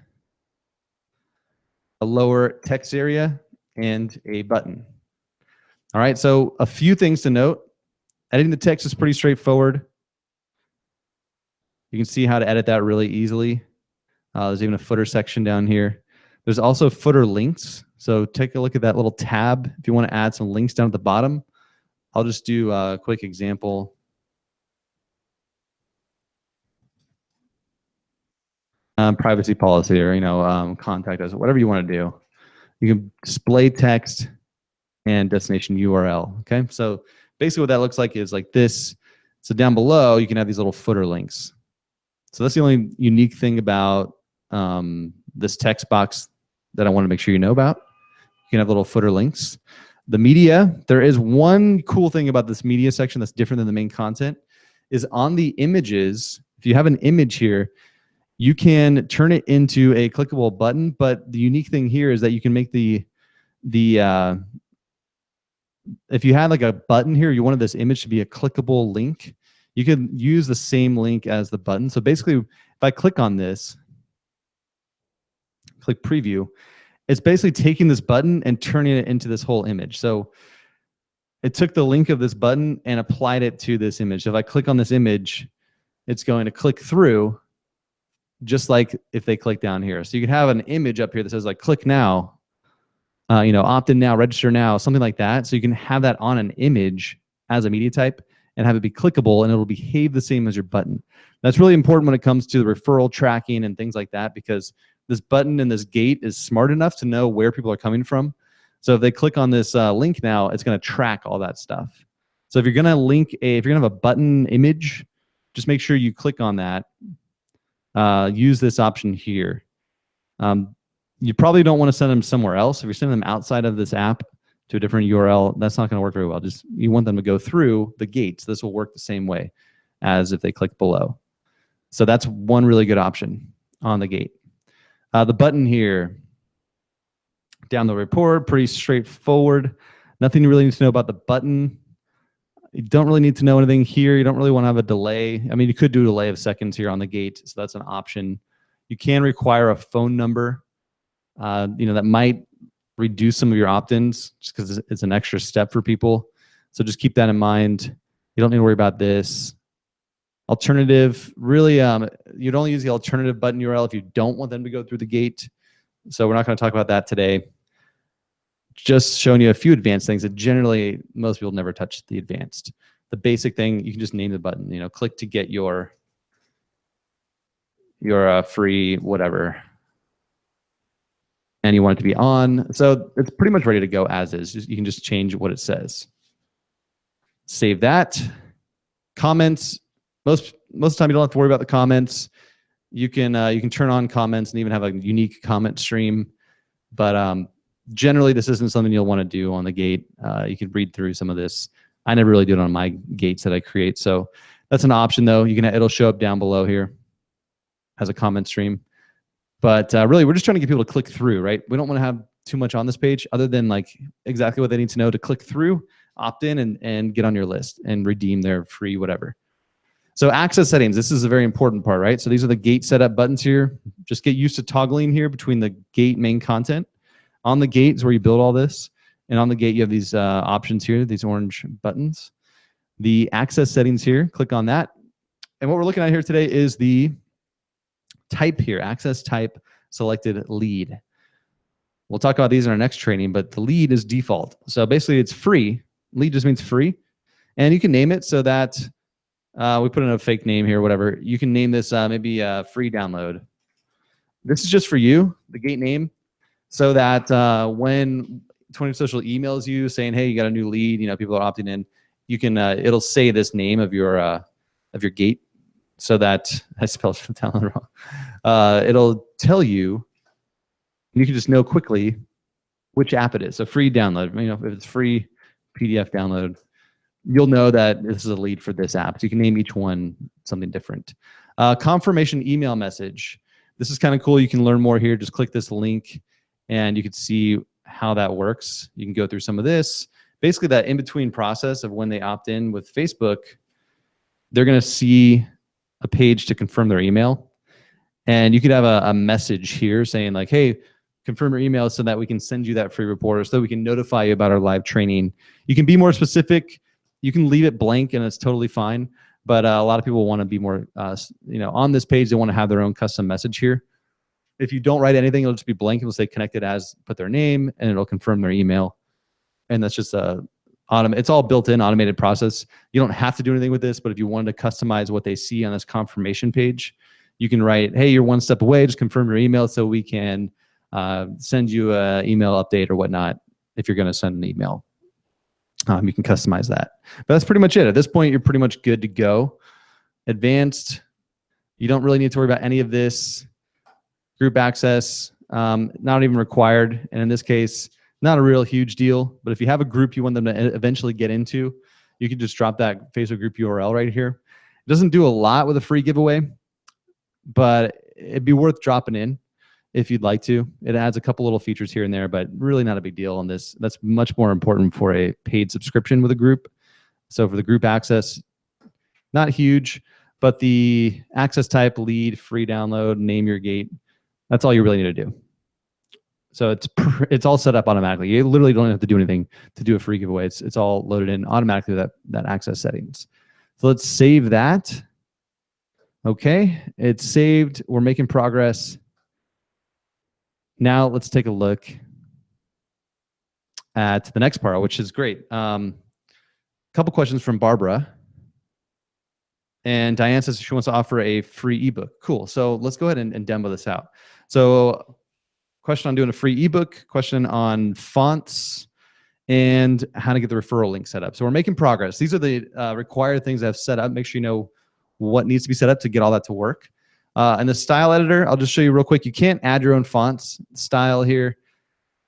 a lower text area and a button. All right, so a few things to note. Editing the text is pretty straightforward. You can see how to edit that really easily. There's even a footer section down here. There's also footer links. So take a look at that little tab if you want to add some links down at the bottom. I'll just do a quick example. Privacy policy, or contact us, whatever you want to do. You can display text and destination URL. Okay, so basically what that looks like is like this. So down below you can have these little footer links. So that's the only unique thing about this text box that I want to make sure you know about. You can have little footer links. The media, there is one cool thing about this media section that's different than the main content, is on the images. If you have an image here, you can turn it into a clickable button, but the unique thing here is that you can make if you had like a button here, you wanted this image to be a clickable link, you could use the same link as the button. So basically, if I click on this, click preview, it's basically taking this button and turning it into this whole image. So it took the link of this button and applied it to this image. So if I click on this image, it's going to click through just like if they click down here. So you could have an image up here that says like click now, opt in now, register now, something like that. So you can have that on an image as a media type and have it be clickable, and it'll behave the same as your button. That's really important when it comes to the referral tracking and things like that, because this button and this gate is smart enough to know where people are coming from. So if they click on this link now, it's going to track all that stuff. So if you're going to if you're going to have a button image, just make sure you click on that. Use this option here. You probably don't want to send them somewhere else. If you're sending them outside of this app to a different URL, that's not going to work very well. You want them to go through the gates. This will work the same way as if they click below. So that's one really good option on the gate. The button here, download report, pretty straightforward. Nothing you really need to know about the button. You don't really need to know anything here. You don't really want to have a delay. I mean, you could do a delay of seconds here on the gate, so that's an option. You can require a phone number. That might reduce some of your opt-ins just because it's an extra step for people. So just keep that in mind. You don't need to worry about this. Alternative, really, you'd only use the alternative button URL if you don't want them to go through the gate. So we're not going to talk about that today. Just showing you a few advanced things that generally most people never touch the advanced. The basic thing, you can just name the button, click to get your free whatever. And you want it to be on. So it's pretty much ready to go as is. You can just change what it says. Save that. Comments. Most of the time you don't have to worry about the comments. You can turn on comments and even have a unique comment stream. But generally, this isn't something you'll want to do on the gate. You can read through some of this. I never really do it on my gates that I create. So that's an option, though. It'll show up down below here as a comment stream. But really, we're just trying to get people to click through, right? We don't want to have too much on this page other than like exactly what they need to know to click through, opt in, and get on your list and redeem their free whatever. So access settings, this is a very important part, right? So these are the gate setup buttons here. Just get used to toggling here between the gate main content. On the gate is where you build all this. And on the gate, you have these options here, these orange buttons. The access settings here, click on that. And what we're looking at here today is the type here, access type selected lead. We'll talk about these in our next training, but the lead is default. So basically it's free. Lead just means free. And you can name it so that we put in a fake name here, whatever. You can name this maybe free download. This is just for you, the gate name, so that when 20 Social emails you saying, hey, you got a new lead, people are opting in, you can it'll say this name of your gate, so that I spelled download wrong. It'll tell you, you can just know quickly which app it is. So free download, if it's free PDF download, you'll know that this is a lead for this app. So you can name each one something different. Confirmation email message. This is kind of cool. You can learn more here. Just click this link and you can see how that works. You can go through some of this. Basically that in-between process of when they opt in with Facebook, they're going to see a page to confirm their email. And you could have a message here saying like, hey, confirm your email so that we can send you that free report, or so that we can notify you about our live training. You can be more specific. You can leave it blank and it's totally fine. But a lot of people want to be more, on this page, they want to have their own custom message here. If you don't write anything, it'll just be blank. It'll say connected as, put their name, and it'll confirm their email. And that's just it's all built-in automated process. You don't have to do anything with this, but if you wanted to customize what they see on this confirmation page, you can write, hey, you're one step away, just confirm your email so we can send you an email update or whatnot if you're going to send an email. You can customize that. But that's pretty much it. At this point, you're pretty much good to go. Advanced, you don't really need to worry about any of this. Group access, not even required. And in this case, Not a real huge deal, but if you have a group you want them to eventually get into, you can just drop that Facebook group URL right here. It doesn't do a lot with a free giveaway, but it'd be worth dropping in if you'd like to. It adds a couple little features here and there, but really not a big deal on this. That's much more important for a paid subscription with a group. So for the group access, not huge, but the access type, lead, free download, name your gate, that's all you really need to do. So it's all set up automatically. You literally don't have to do anything to do a free giveaway. It's all loaded in automatically with that access settings. So let's save that. Okay, it's saved. We're making progress. Now let's take a look at the next part, which is great. Couple questions from Barbara. And Diane says she wants to offer a free ebook. Cool. So let's go ahead and demo this out. So question on doing a free ebook, question on fonts, and how to get the referral link set up. So we're making progress. These are the required things I've set up. Make sure you know what needs to be set up to get all that to work. And the style editor, I'll just show you real quick. You can't add your own fonts style here.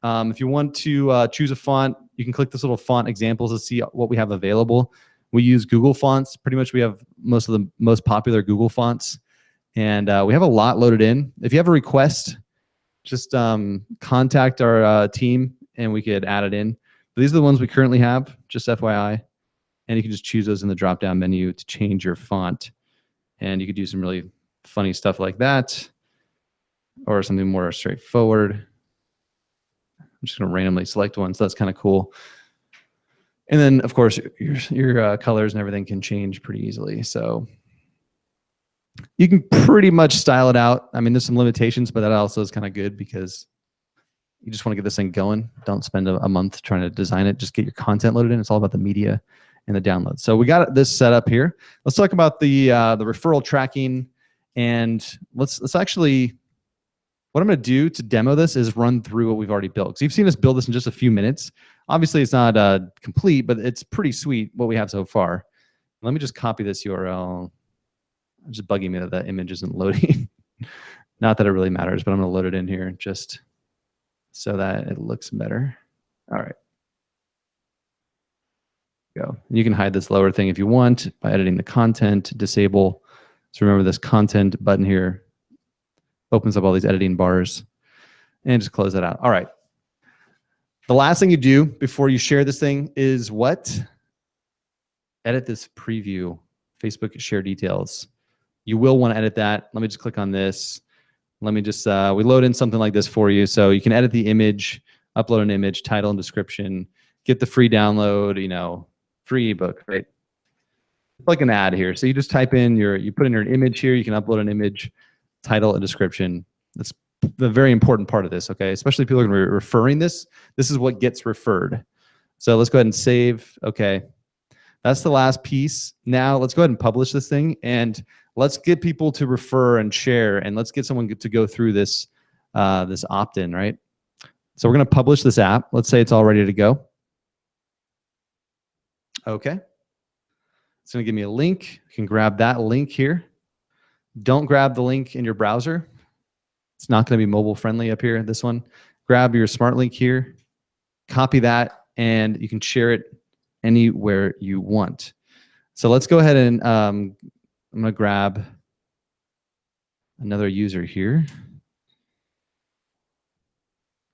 If you want to choose a font, you can click this little font examples to see what we have available. We use Google fonts. Pretty much we have most of the most popular Google fonts. And we have a lot loaded in. If you have a request, just contact our team and we could add it in. But these are the ones we currently have, just FYI. And you can just choose those in the drop-down menu to change your font. And you could do some really funny stuff like that or something more straightforward. I'm just going to randomly select one, so that's kind of cool. And then, of course, your colors and everything can change pretty easily. So you can pretty much style it out. I mean, there's some limitations, but that also is kind of good because you just want to get this thing going. Don't spend a month trying to design it. Just get your content loaded in. It's all about the media and the download. So we got this set up here. Let's talk about the referral tracking. And let's actually, what I'm going to do to demo this is run through what we've already built. So you've seen us build this in just a few minutes. Obviously, it's not complete, but it's pretty sweet what we have so far. Let me just copy this URL. It's just bugging me that that image isn't loading. Not that it really matters, but I'm going to load it in here just so that it looks better. All right. Go. You can hide this lower thing if you want by editing the content, disable. So remember this content button here opens up all these editing bars and just close that out. All right. The last thing you do before you share this thing is what? Edit this preview, Facebook share details. You will want to edit that. Let me just click on this. Let me just, we load in something like this for you. So you can edit the image, upload an image, title and description, get the free download, you know, free ebook, right? It's like an ad here. So you just type in you put in your image here, you can upload an image, title and description. That's the very important part of this, okay? Especially if people are going to be referring this. This is what gets referred. So let's go ahead and save. Okay. That's the last piece. Now let's go ahead and publish this thing and let's get people to refer and share and let's get someone to go through this, this opt-in, right? So we're going to publish this app. Let's say it's all ready to go. Okay. It's going to give me a link. You can grab that link here. Don't grab the link in your browser. It's not going to be mobile friendly up here, this one. Grab your smart link here, copy that, and you can share it anywhere you want. So let's go ahead and I'm going to grab another user here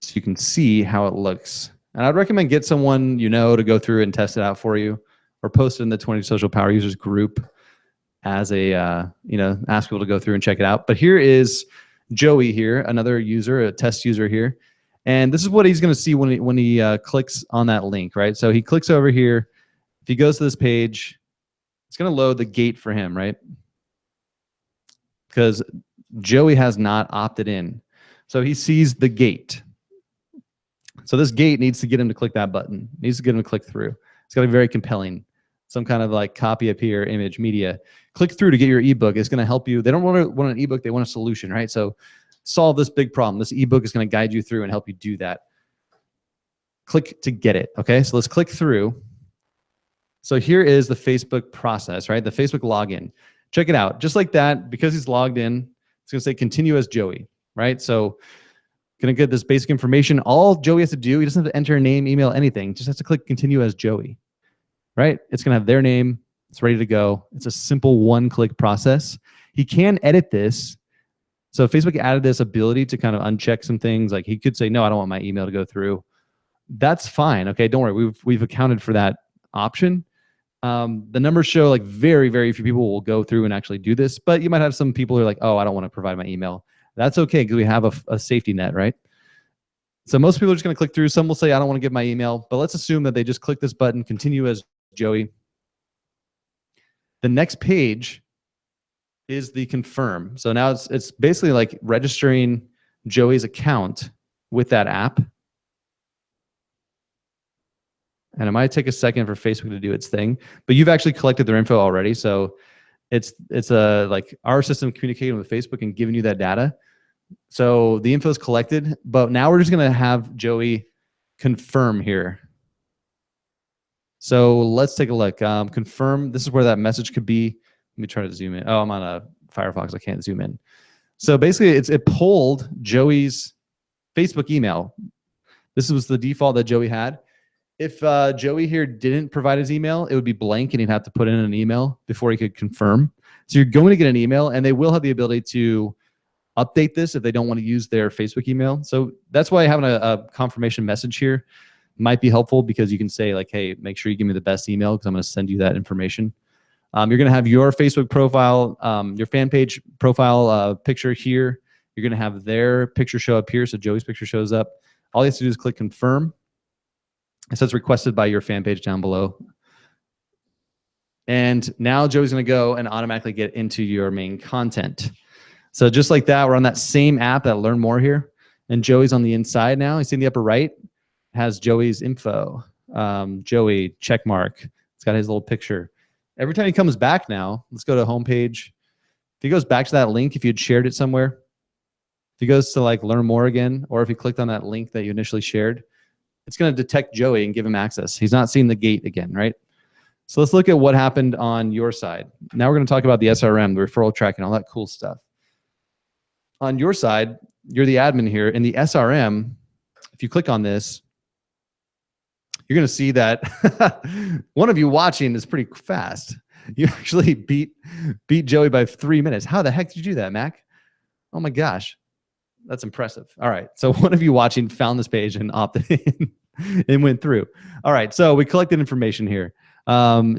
so you can see how it looks. And I'd recommend get someone you know to go through and test it out for you or post it in the 20 Social Power Users group as a, you know, ask people to go through and check it out. But here is Joey here, another user, a test user here. And this is what he's going to see when he clicks on that link, right? So he clicks over here. If he goes to this page, it's going to load the gate for him, right? Because Joey has not opted in. So he sees the gate. So this gate needs to get him to click that button. Needs to get him to click through. It's got to be very compelling. Some kind of like copy up here, image, media. Click through to get your ebook. It's going to help you. They don't want an ebook. They want a solution, right? So solve this big problem. This ebook is going to guide you through and help you do that. Click to get it. Okay, so let's click through. So here is the Facebook process, right? The Facebook login. Check it out. Just like that, because he's logged in, it's going to say continue as Joey, right? So Gonna get this basic information. All Joey has to do, he doesn't have to enter a name, email, anything. Just has to click continue as Joey, right? It's gonna have their name. It's ready to go. It's a simple one-click process. He can edit this. So Facebook added this ability to kind of uncheck some things. Like he could say, no, I don't want my email to go through. That's fine. Okay, don't worry. We've accounted for that option. The numbers show like very, very few people will go through and actually do this, but you might have some people who are like, oh, I don't want to provide my email. That's okay because we have a safety net, right? So most people are just going to click through. Some will say, I don't want to give my email, but let's assume that they just click this button, continue as Joey. The next page is the confirm. So now it's basically like registering Joey's account with that app. And it might take a second for Facebook to do its thing, but you've actually collected their info already. So it's like our system communicating with Facebook and giving you that data. So the info is collected, but now we're just going to have Joey confirm here. So let's take a look. Confirm. This is where that message could be. Let me try to zoom in. Oh, I'm on a Firefox. I can't zoom in. So basically, it pulled Joey's Facebook email. This was the default that Joey had. If Joey here didn't provide his email, it would be blank, and he'd have to put in an email before he could confirm. So you're going to get an email, and they will have the ability to update this if they don't want to use their Facebook email. So that's why having a confirmation message here might be helpful, because you can say like, hey, make sure you give me the best email because I'm going to send you that information. You're going to have your Facebook profile, your fan page profile picture here. You're going to have their picture show up here. So Joey's picture shows up. All you have to do is click confirm. It says requested by your fan page down below. And now Joey's going to go and automatically get into your main content. So just like that, we're on that same app, that Learn More here. And Joey's on the inside now. You see in the upper right, has Joey's info. Joey, check mark. It's got his little picture. Every time he comes back now, let's go to homepage. If he goes back to that link, if you had shared it somewhere, if he goes to like Learn More again, or if he clicked on that link that you initially shared, it's going to detect Joey and give him access. He's not seeing the gate again, right? So let's look at what happened on your side. Now we're going to talk about the SRM, the referral tracking, all that cool stuff. On your side, you're the admin here. In the SRM, if you click on this, you're going to see that one of you watching is pretty fast. You actually beat Joey by 3 minutes. How the heck did you do that, Mac? Oh my gosh. That's impressive. All right. So one of you watching found this page and opted in and went through. All right. So we collected information here.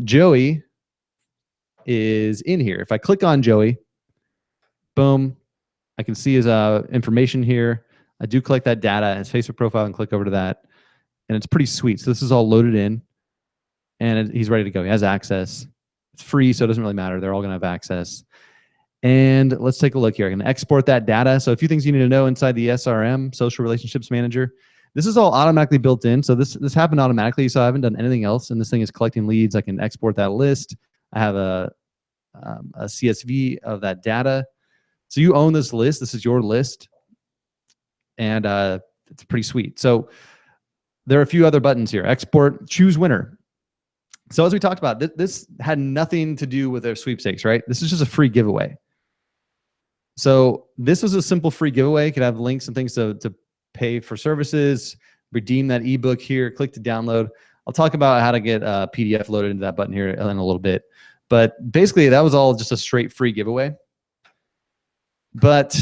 Joey is in here. If I click on Joey, boom, I can see his information here. I do collect that data, his Facebook profile, and click over to that. And it's pretty sweet. So this is all loaded in, and he's ready to go. He has access. It's free, so it doesn't really matter. They're all going to have access. And let's take a look here. I can export that data. So a few things you need to know inside the SRM, Social Relationships Manager. This is all automatically built in. So this happened automatically, so I haven't done anything else. And this thing is collecting leads. I can export that list. I have a CSV of that data. So you own this list. This is your list. And it's pretty sweet. So there are a few other buttons here. Export, choose winner. So as we talked about, this had nothing to do with their sweepstakes, right? This is just a free giveaway. So this was a simple free giveaway. You could have links and things to pay for services, redeem that ebook here, click to download. I'll talk about how to get a PDF loaded into that button here in a little bit. But basically, that was all just a straight free giveaway. But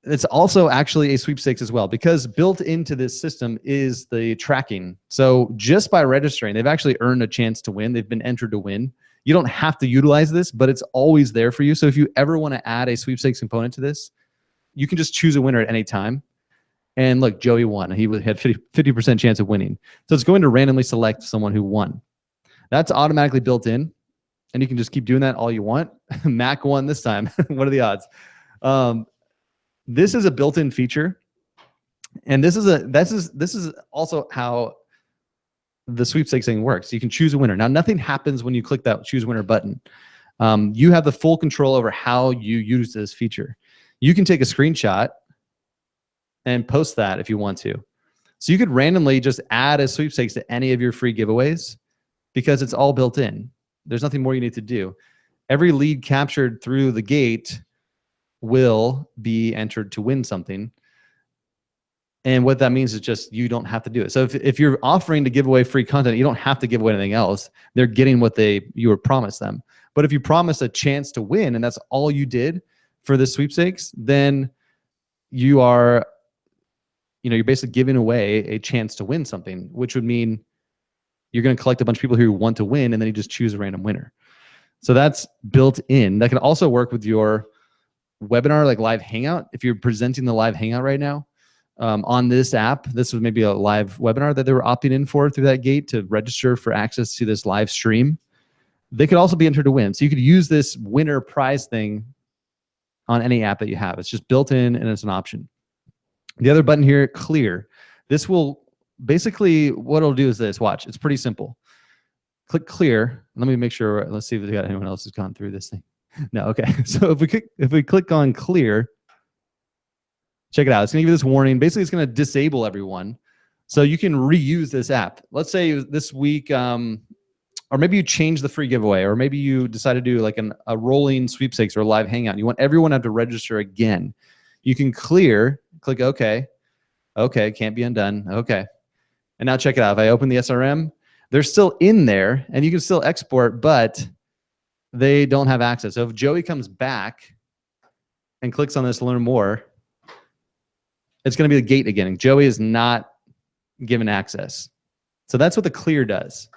it's also actually a sweepstakes as well, because built into this system is the tracking. So just by registering, they've actually earned a chance to win. They've been entered to win. You don't have to utilize this, but it's always there for you. So if you ever want to add a sweepstakes component to this, you can just choose a winner at any time. And look, Joey won. He had 50% chance of winning. So it's going to randomly select someone who won. That's automatically built in, and you can just keep doing that all you want. Mac won this time. What are the odds? This is a built-in feature, and this is also how the sweepstakes thing works. You can choose a winner. Now, nothing happens when you click that choose winner button. You have the full control over how you use this feature. You can take a screenshot and post that if you want to. So you could randomly just add a sweepstakes to any of your free giveaways because it's all built in. There's nothing more you need to do. Every lead captured through the gate will be entered to win something. And what that means is just you don't have to do it. So if you're offering to give away free content, you don't have to give away anything else. They're getting what you were promised them. But if you promise a chance to win and that's all you did for the sweepstakes, then you're basically giving away a chance to win something, which would mean you're going to collect a bunch of people who want to win, and then you just choose a random winner. So that's built in. That can also work with your webinar, like live hangout. If you're presenting the live hangout right now on this app, this was maybe a live webinar that they were opting in for through that gate to register for access to this live stream. They could also be entered to win. So you could use this winner prize thing on any app that you have. It's just built in and it's an option. The other button here, clear. This will basically, what it'll do is this, watch, it's pretty simple. Click clear. Let me make sure, let's see if we got anyone else who's gone through this thing. No, okay. So if we click on clear, check it out. It's gonna give you this warning. Basically, it's gonna disable everyone. So you can reuse this app. Let's say this week, or maybe you change the free giveaway, or maybe you decide to do like a rolling sweepstakes or a live hangout. You want everyone to have to register again. You can clear, click OK. OK, can't be undone. OK. And now check it out. If I open the SRM, they're still in there and you can still export, but they don't have access. So if Joey comes back and clicks on this learn more, it's going to be the gate again. Joey is not given access. So that's what the clear does.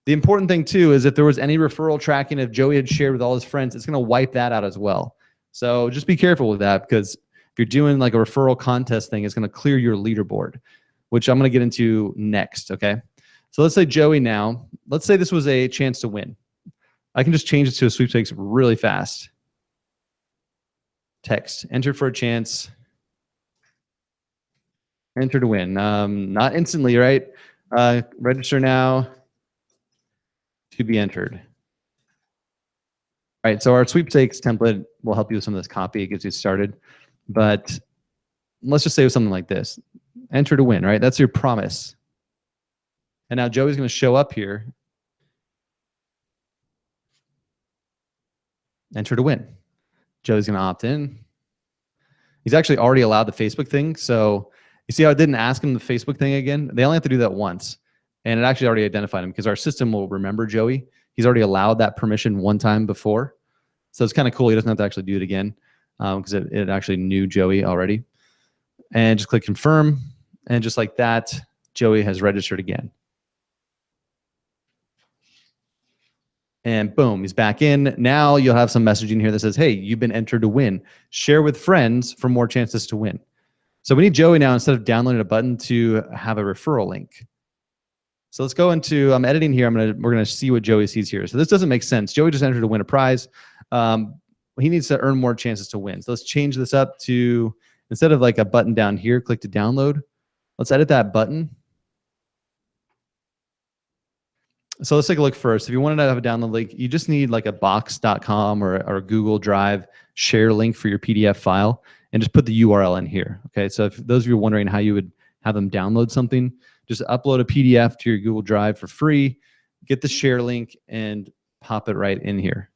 The important thing too is if there was any referral tracking, if Joey had shared with all his friends, it's going to wipe that out as well. So just be careful with that, because if you're doing like a referral contest thing, it's going to clear your leaderboard, which I'm going to get into next. Okay. So let's say Joey now, let's say this was a chance to win. I can just change it to a sweepstakes really fast. Text, enter for a chance. Enter to win. Not instantly, right? Register now to be entered. All right, so our sweepstakes template will help you with some of this copy. It gets you started. But let's just say something like this. Enter to win, right? That's your promise. And now Joey's going to show up here. Enter to win. Joey's going to opt in. He's actually already allowed the Facebook thing. So you see how it didn't ask him the Facebook thing again? They only have to do that once. And it actually already identified him because our system will remember Joey. He's already allowed that permission one time before. So it's kind of cool. He doesn't have to actually do it again because it actually knew Joey already. And just click confirm. And just like that, Joey has registered again. And boom, he's back in. Now you'll have some messaging here that says, hey, you've been entered to win. Share with friends for more chances to win. So we need Joey now, instead of downloading a button, to have a referral link. So let's go into, I'm editing here. We're gonna see what Joey sees here. So this doesn't make sense. Joey just entered to win a prize. He needs to earn more chances to win. So let's change this up to, instead of like a button down here, click to download. Let's edit that button. So let's take a look first. If you wanted to have a download link, you just need like a box.com or a Google Drive share link for your PDF file, and just put the URL in here. Okay, so if those of you are wondering how you would have them download something, just upload a PDF to your Google Drive for free, get the share link, and pop it right in here.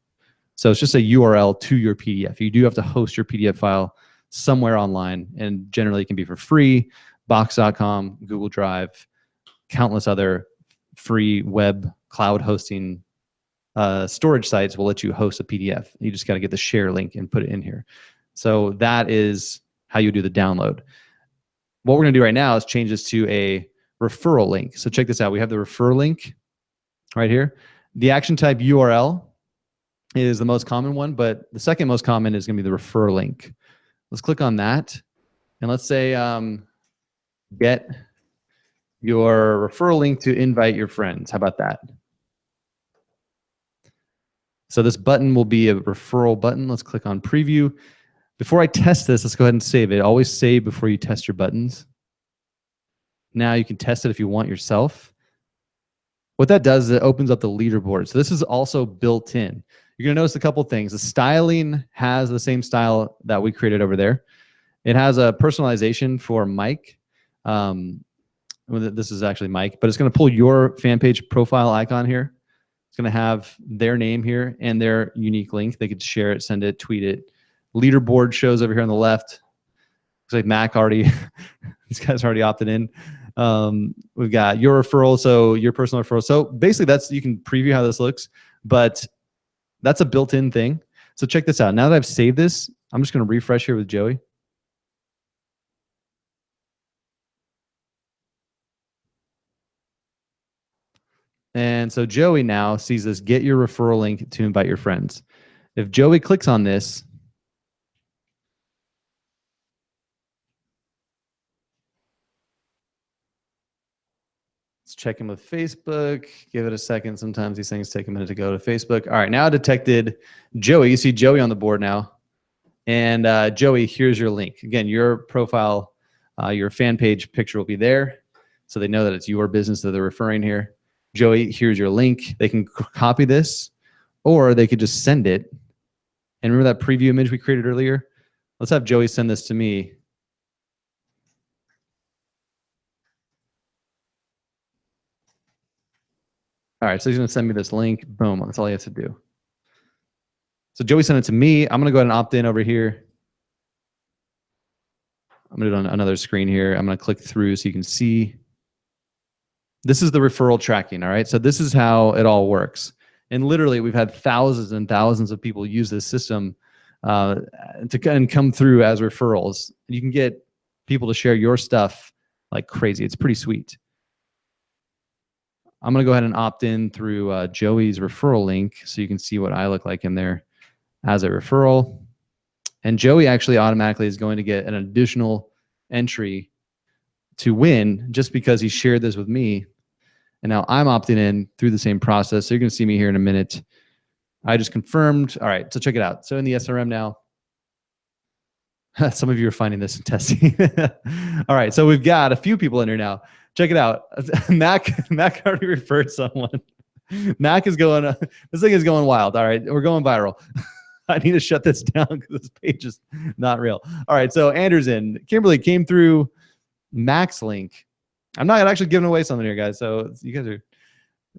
So it's just a URL to your PDF. You do have to host your PDF file somewhere online, and generally it can be for free. Box.com, Google Drive, countless other free web cloud hosting storage sites will let you host a PDF. You just got to get the share link and put it in here. So that is how you do the download. What we're going to do right now is change this to a referral link. So check this out. We have the refer link right here. The action type URL is the most common one, but the second most common is going to be the refer link. Let's click on that. And let's say get your referral link to invite your friends. How about that? So this button will be a referral button. Let's click on preview. Before I test this, let's go ahead and save it. Always save before you test your buttons. Now you can test it if you want yourself. What that does is it opens up the leaderboard. So this is also built in. You're going to notice a couple things. The styling has the same style that we created over there. It has a personalization for Mike. This is actually Mike, but it's going to pull your fan page profile icon here. It's going to have their name here and their unique link. They could share it, send it, tweet it. Leaderboard shows over here on the left. Looks like Mac already These guys already opted in. We've got your referral, so your personal referral. So basically you can preview how this looks, but that's a built-in thing. So check this out. Now that I've saved this, I'm just going to refresh here with Joey. And so Joey now sees this, get your referral link to invite your friends. If Joey clicks on this, let's check in with Facebook. Give it a second. Sometimes these things take a minute to go to Facebook. All right, now detected Joey. You see Joey on the board now. And Joey, here's your link. Again, your profile, your fan page picture will be there. So they know that it's your business that they're referring here. Joey, here's your link. They can copy this, or they could just send it. And remember that preview image we created earlier? Let's have Joey send this to me. All right, so he's going to send me this link. Boom, that's all he has to do. So Joey sent it to me. I'm going to go ahead and opt in over here. I'm going to do it on another screen here. I'm going to click through so you can see. This is the referral tracking, all right? So this is how it all works. And literally, we've had thousands and thousands of people use this system to come through as referrals. You can get people to share your stuff like crazy. It's pretty sweet. I'm going to go ahead and opt in through Joey's referral link so you can see what I look like in there as a referral. And Joey actually automatically is going to get an additional entry to win just because he shared this with me. And now I'm opting in through the same process. So you're going to see me here in a minute. I just confirmed. All right, so check it out. So in the SRM now, some of you are finding this and testing. All right, so we've got a few people in here now. Check it out. Mac already referred someone. Mac is going, this thing is going wild. All right, we're going viral. I need to shut this down because this page is not real. All right, so Andrew's in. Kimberly came through Mac's link. I'm not actually giving away something here, guys. So you guys are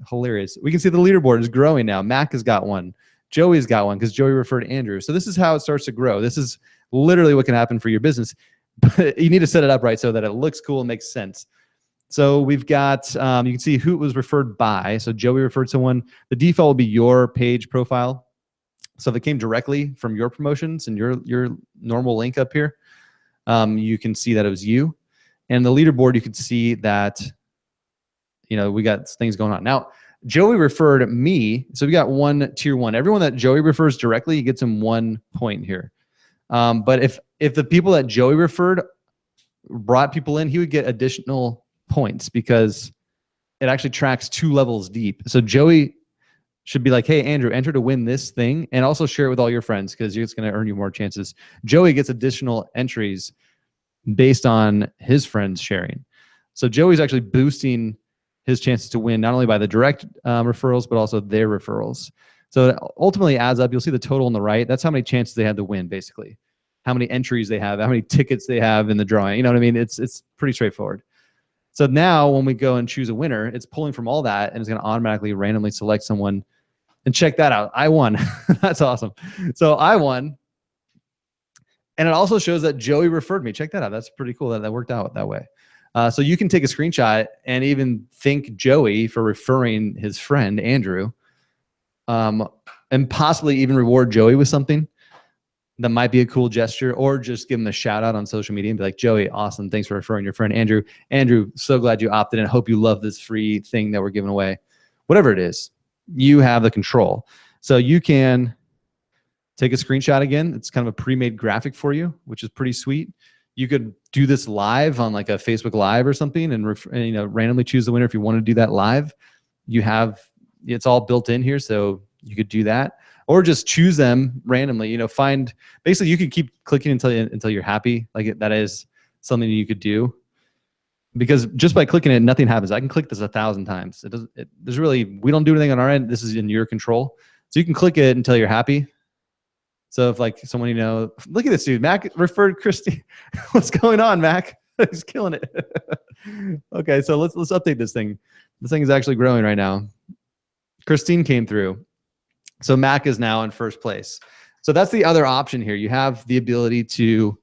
hilarious. We can see the leaderboard is growing now. Mac has got one. Joey's got one because Joey referred Andrew. So this is how it starts to grow. This is literally what can happen for your business. But you need to set it up right so that it looks cool and makes sense. So we've got, you can see who it was referred by. So Joey referred someone. The default will be your page profile. So if it came directly from your promotions and your normal link up here, you can see that it was you. And the leaderboard, you can see that, we got things going on. Now, Joey referred me. So we got one tier one. Everyone that Joey refers directly gets him 1 point here. But if the people that Joey referred brought people in, he would get additional points because it actually tracks 2 levels deep. So Joey should be like, hey, Andrew, enter to win this thing and also share it with all your friends because it's going to earn you more chances. Joey gets additional entries based on his friends sharing. So Joey's actually boosting his chances to win not only by the direct referrals, but also their referrals. So it ultimately adds up. You'll see the total on the right. That's how many chances they had to win, basically. How many entries they have, how many tickets they have in the drawing. You know what I mean? It's pretty straightforward. So now when we go and choose a winner, it's pulling from all that and it's going to automatically randomly select someone. And check that out. I won. That's awesome. So I won. And it also shows that Joey referred me. Check that out. That's pretty cool that that worked out that way. So you can take a screenshot and even thank Joey for referring his friend, Andrew, and possibly even reward Joey with something that might be a cool gesture, or just give him a shout out on social media and be like, Joey, awesome. Thanks for referring your friend, Andrew. Andrew, so glad you opted in. I hope you love this free thing that we're giving away. Whatever it is, you have the control. So you can take a screenshot again. It's kind of a pre-made graphic for you, which is pretty sweet. You could do this live on like a Facebook Live or something and randomly choose the winner if you want to do that live. You have, it's all built in here, so you could do that. Or just choose them randomly, basically you can keep clicking until you're happy. Like that is something you could do. Because just by clicking it, nothing happens. I can click this 1,000 times. We don't do anything on our end. This is in your control. So you can click it until you're happy. So if like someone, look at this dude, Mac referred Christy. What's going on, Mac? He's killing it. Okay, so let's update this thing. This thing is actually growing right now. Christine came through. So Mac is now in first place. So that's the other option here. You have the ability to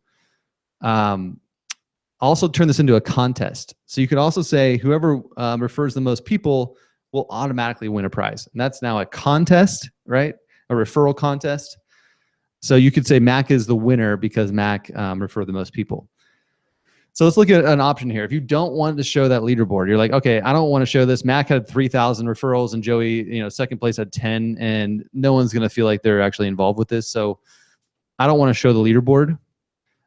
also turn this into a contest. So you could also say whoever refers the most people will automatically win a prize. And that's now a contest, right? A referral contest. So you could say Mac is the winner because Mac referred the most people. So let's look at an option here. If you don't want to show that leaderboard, you're like, okay, I don't want to show this. Mac had 3,000 referrals and Joey, second place had 10, and no one's going to feel like they're actually involved with this. So I don't want to show the leaderboard.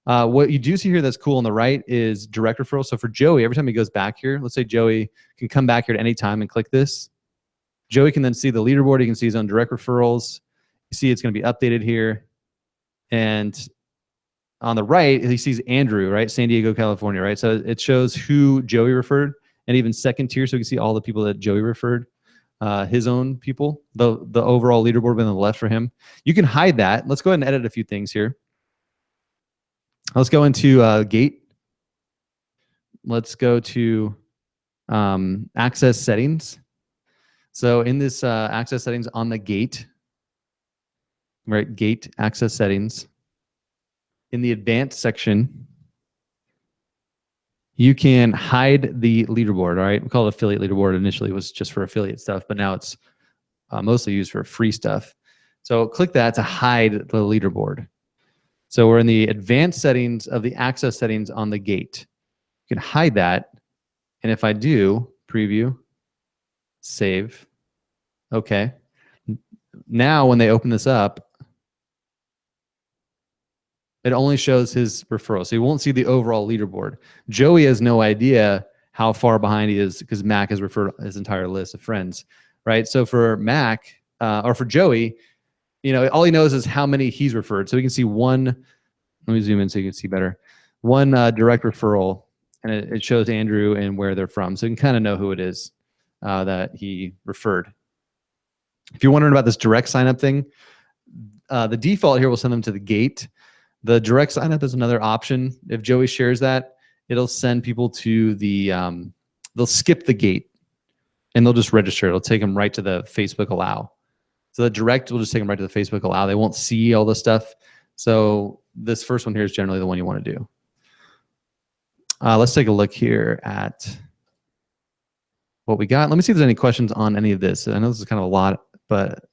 What you do see here that's cool on the right is direct referral. So for Joey, every time he goes back here, let's say Joey can come back here at any time and click this. Joey can then see the leaderboard. He can see his own direct referrals. You see it's going to be updated here. And on the right, he sees Andrew, right? San Diego, California, right? So it shows who Joey referred, and even second tier, so you can see all the people that Joey referred, his own people, the overall leaderboard on the left for him. You can hide that. Let's go ahead and edit a few things here. Let's go into Gate. Let's go to access settings. So in this access settings on the Gate, right? Gate access settings. In the advanced section, you can hide the leaderboard, all right? We call it affiliate leaderboard. Initially it was just for affiliate stuff, but now it's mostly used for free stuff. So click that to hide the leaderboard. So we're in the advanced settings of the access settings on the Gate. You can hide that. And if I do, preview, save, okay. Now when they open this up, it only shows his referral. So you won't see the overall leaderboard. Joey has no idea how far behind he is because Mac has referred his entire list of friends, right? So for Mac, or for Joey, all he knows is how many he's referred. So we can see one, let me zoom in so you can see better. One direct referral, and it shows Andrew and where they're from. So you can kind of know who it is that he referred. If you're wondering about this direct sign up thing, the default here will send them to the Gate. The direct sign up is another option. If Joey shares that, it'll send people to the, they'll skip the Gate and they'll just register. It'll take them right to the Facebook allow. So the direct will just take them right to the Facebook allow. They won't see all this stuff. So this first one here is generally the one you want to do. Let's take a look here at what we got. Let me see if there's any questions on any of this. I know this is kind of a lot, but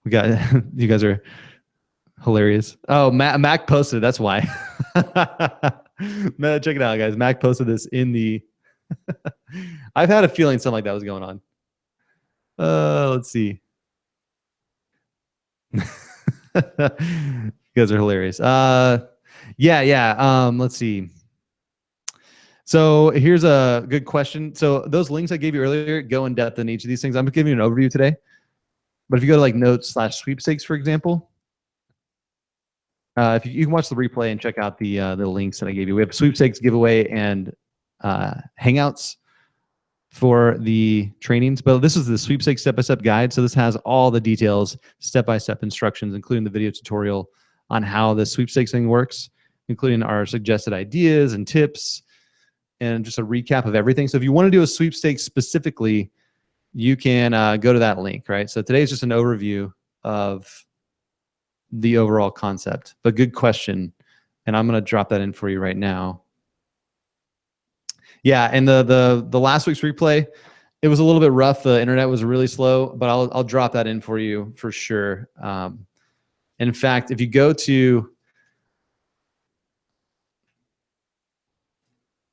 we got, you guys are hilarious. Oh, Mac posted it. That's why. Check it out, guys. Mac posted this in the. I've had a feeling something like that was going on. Let's see. You guys are hilarious. Yeah. Let's see. So here's a good question. So those links I gave you earlier go in depth in each of these things. I'm giving you an overview today. But if you go to like notes/sweepstakes, for example, if you can watch the replay and check out the links that I gave you. We have sweepstakes giveaway and hangouts for the trainings. But this is the sweepstakes step-by-step guide. So this has all the details, step-by-step instructions, including the video tutorial on how the sweepstakes thing works, including our suggested ideas and tips, and just a recap of everything. So if you want to do a sweepstakes specifically, you can go to that link, right? So today's just an overview of the overall concept, but good question. And I'm going to drop that in for you right now. Yeah, and the last week's replay, it was a little bit rough. The internet was really slow, but I'll drop that in for you for sure. In fact, if you go to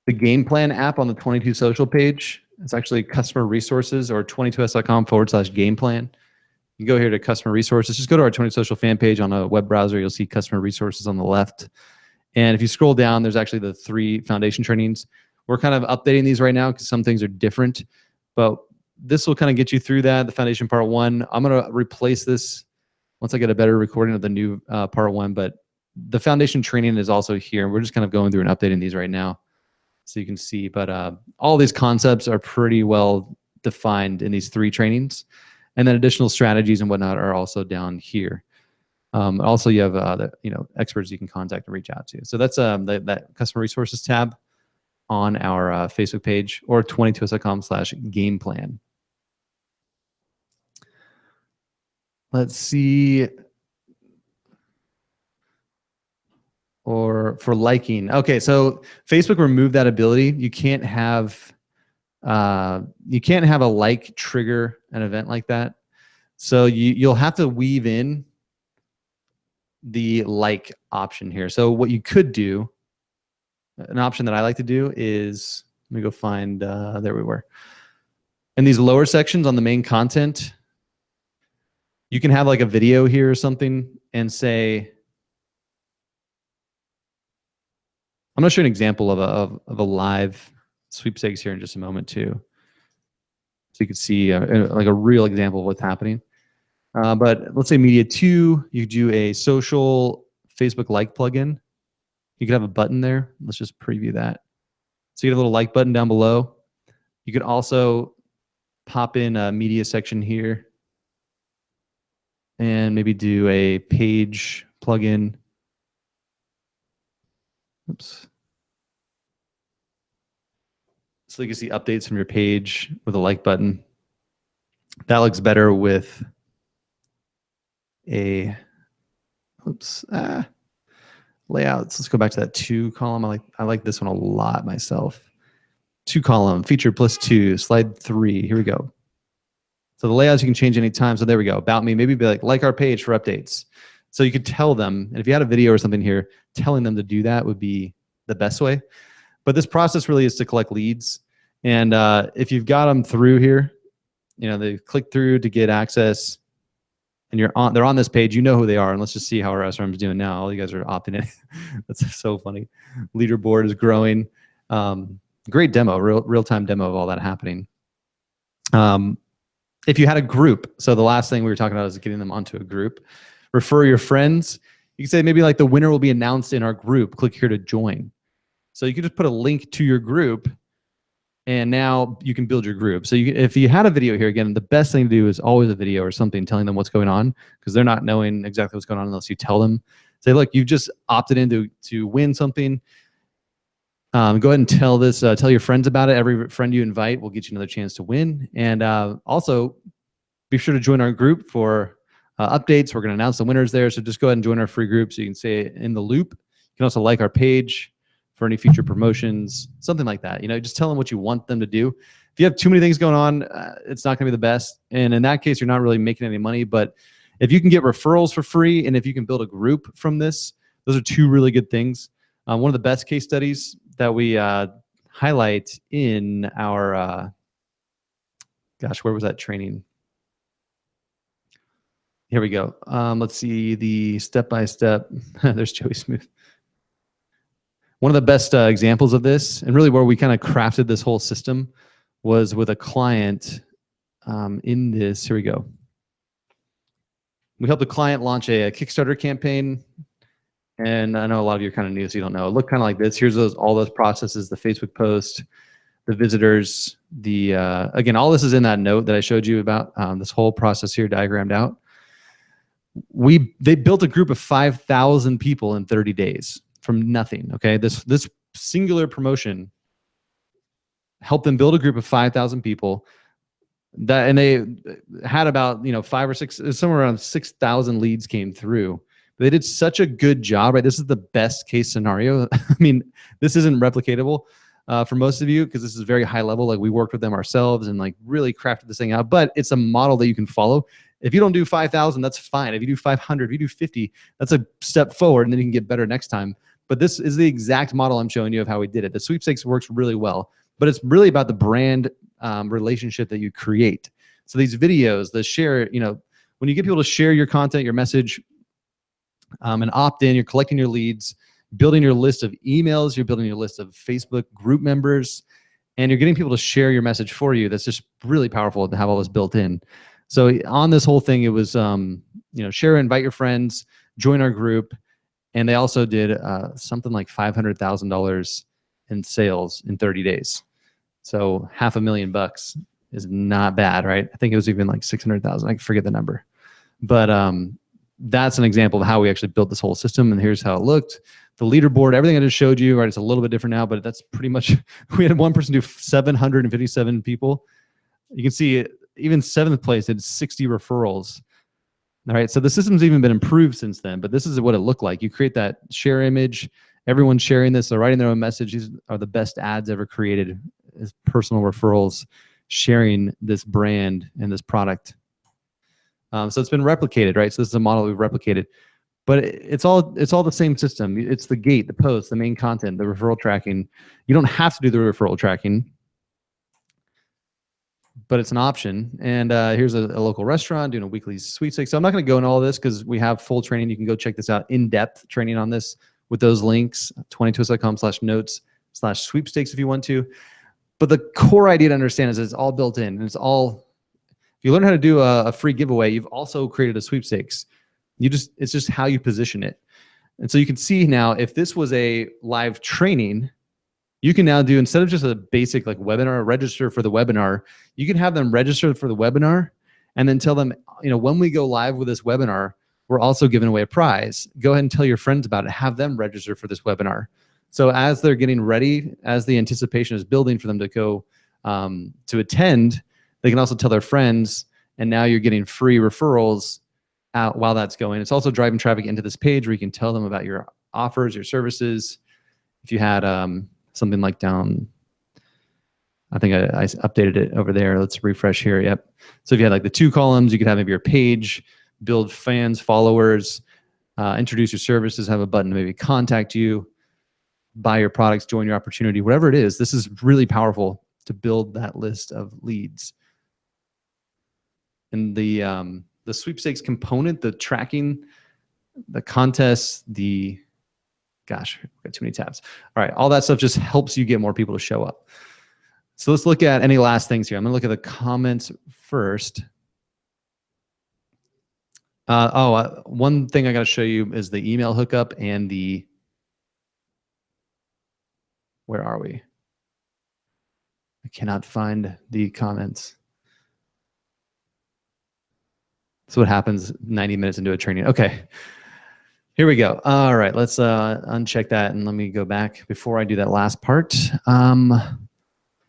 the game plan app on the 22 Social page, it's actually customer resources or 22s.com/game plan. You go here to customer resources. Just go to our 22 Social fan page on a web browser. You'll see customer resources on the left. And if you scroll down, there's actually the 3 foundation trainings. We're kind of updating these right now because some things are different, but this will kind of get you through that. The foundation part 1. I'm going to replace this once I get a better recording of the new part 1, but the foundation training is also here. We're just kind of going through and updating these right now so you can see, but all these concepts are pretty well defined in these 3 trainings. And then additional strategies and whatnot are also down here. Also, you have experts you can contact and reach out to. So that's that customer resources tab on our Facebook page or 22s.com/game plan. Let's see. or for liking. Okay, so Facebook removed that ability. You can't have a like trigger an event like that. So you'll have to weave in the like option here. So what you could do, an option that I like to do is, let me go find, there we were. In these lower sections on the main content, you can have like a video here or something and say, I'm going to show you an example of a live sweepstakes here in just a moment too. So you can see like a real example of what's happening. But let's say media 2, you do a social Facebook like plugin. You could have a button there. Let's just preview that. So you get a little like button down below. You could also pop in a media section here and maybe do a page plugin. Oops. So you can see updates from your page with a like button. That looks better with a layouts. Let's go back to that 2 column. I like this one a lot myself. 2 column, feature plus 2, slide 3. Here we go. So the layouts you can change anytime. So there we go. About me, maybe be like our page for updates. So you could tell them, and if you had a video or something here, telling them to do that would be the best way. But this process really is to collect leads. And if you've got them through here, you know, they click through to get access, and they're on this page, you know who they are. And let's just see how our SRM is doing now. All you guys are opting in. That's so funny. Leaderboard is growing. Great demo, real-time demo of all that happening. If you had a group, so the last thing we were talking about is getting them onto a group. Refer your friends. You can say maybe like the winner will be announced in our group. Click here to join. So you can just put a link to your group, and now you can build your group. So if you had a video here, again, the best thing to do is always a video or something telling them what's going on, because they're not knowing exactly what's going on unless you tell them. Say, look, you've just opted in to win something. Go ahead and tell your friends about it. Every friend you invite will get you another chance to win. And also, be sure to join our group for updates. We're going to announce the winners there. So just go ahead and join our free group so you can stay in the loop. You can also like our page for any future promotions, something like that. You know, just tell them what you want them to do. If you have too many things going on, it's not going to be the best. And in that case, you're not really making any money. But if you can get referrals for free, and if you can build a group from this, those are 2 really good things. One of the best case studies that we highlight in our, gosh, where was that training? Here we go. Let's see the step-by-step. There's Joey Smooth. One of the best examples of this, and really where we kind of crafted this whole system, was with a client in this. Here we go. We helped a client launch a Kickstarter campaign. And I know a lot of you are kind of new, so you don't know. It looked kind of like this. Here's all those processes: the Facebook post, the visitors, again, all this is in that note that I showed you about, this whole process here diagrammed out. They built a group of 5,000 people in 30 days from nothing. Okay, this singular promotion helped them build a group of 5,000 people. And they had about 5 or 6, somewhere around 6,000 leads came through. They did such a good job, right? This is the best case scenario. I mean, this isn't replicatable for most of you, because this is very high level. Like, we worked with them ourselves and like really crafted this thing out, but it's a model that you can follow. If you don't do 5,000, that's fine. If you do 500, if you do 50, that's a step forward, and then you can get better next time. But this is the exact model I'm showing you of how we did it. The sweepstakes works really well, but it's really about the brand relationship that you create. So these videos, the share, when you get people to share your content, your message, and opt in, you're collecting your leads, building your list of emails, you're building your list of Facebook group members, and you're getting people to share your message for you. That's just really powerful to have all this built in. So on this whole thing, it was, share, invite your friends, join our group. And they also did something like $500,000 in sales in 30 days. So $500,000 is not bad, right? I think it was even like 600,000. I forget the number. But that's an example of how we actually built this whole system. And here's how it looked. The leaderboard, everything I just showed you, right? It's a little bit different now, but that's pretty much, we had one person do 757 people. You can see even 7th place did 60 referrals. All right, so the system's even been improved since then, but this is what it looked like. You create that share image, everyone's sharing this, they're writing their own message. These are the best ads ever created as personal referrals, sharing this brand and this product. So it's been replicated, right? So this is a model we've replicated, but it's all the same system. It's the gate, the post, the main content, the referral tracking. You don't have to do the referral tracking, but it's an option. And here's a local restaurant doing a weekly sweepstakes. So I'm not going to go into all this because we have full training. You can go check this out, in-depth training on this with those links, 20twist.com/notes/sweepstakes if you want to. But the core idea to understand is it's all built in. And it's all, if you learn how to do a free giveaway, you've also created a sweepstakes. It's just how you position it. And so you can see now, if this was a live training, you can now do, instead of just a basic like webinar, register for the webinar, you can have them register for the webinar and then tell them, when we go live with this webinar, we're also giving away a prize. Go ahead and tell your friends about it. Have them register for this webinar. So as they're getting ready, as the anticipation is building for them to go to attend, they can also tell their friends, and now you're getting free referrals out while that's going. It's also driving traffic into this page where you can tell them about your offers, your services. If you had something like down, I think I updated it over there. Let's refresh here. Yep. So if you had like the 2 columns, you could have maybe your page, build fans, followers, introduce your services, have a button to maybe contact you, buy your products, join your opportunity, whatever it is. This is really powerful to build that list of leads. And the sweepstakes component, the tracking, the contests, gosh, we've got too many tabs. All right, all that stuff just helps you get more people to show up. So let's look at any last things here. I'm gonna look at the comments first. One thing I gotta show you is the email hookup and where are we? I cannot find the comments. So what happens 90 minutes into a training? Okay, here we go. All right, let's uncheck that and let me go back before I do that last part.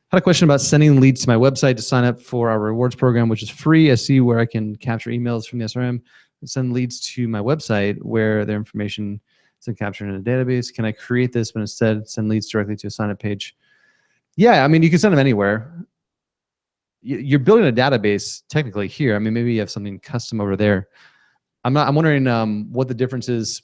Had a question about sending leads to my website to sign up for our rewards program, which is free. I see where I can capture emails from the SRM and send leads to my website where their information is captured in a database. Can I create this, but instead send leads directly to a sign up page? Yeah, I mean, you can send them anywhere. You're building a database technically here. I mean, maybe you have something custom over there. I'm wondering what the difference is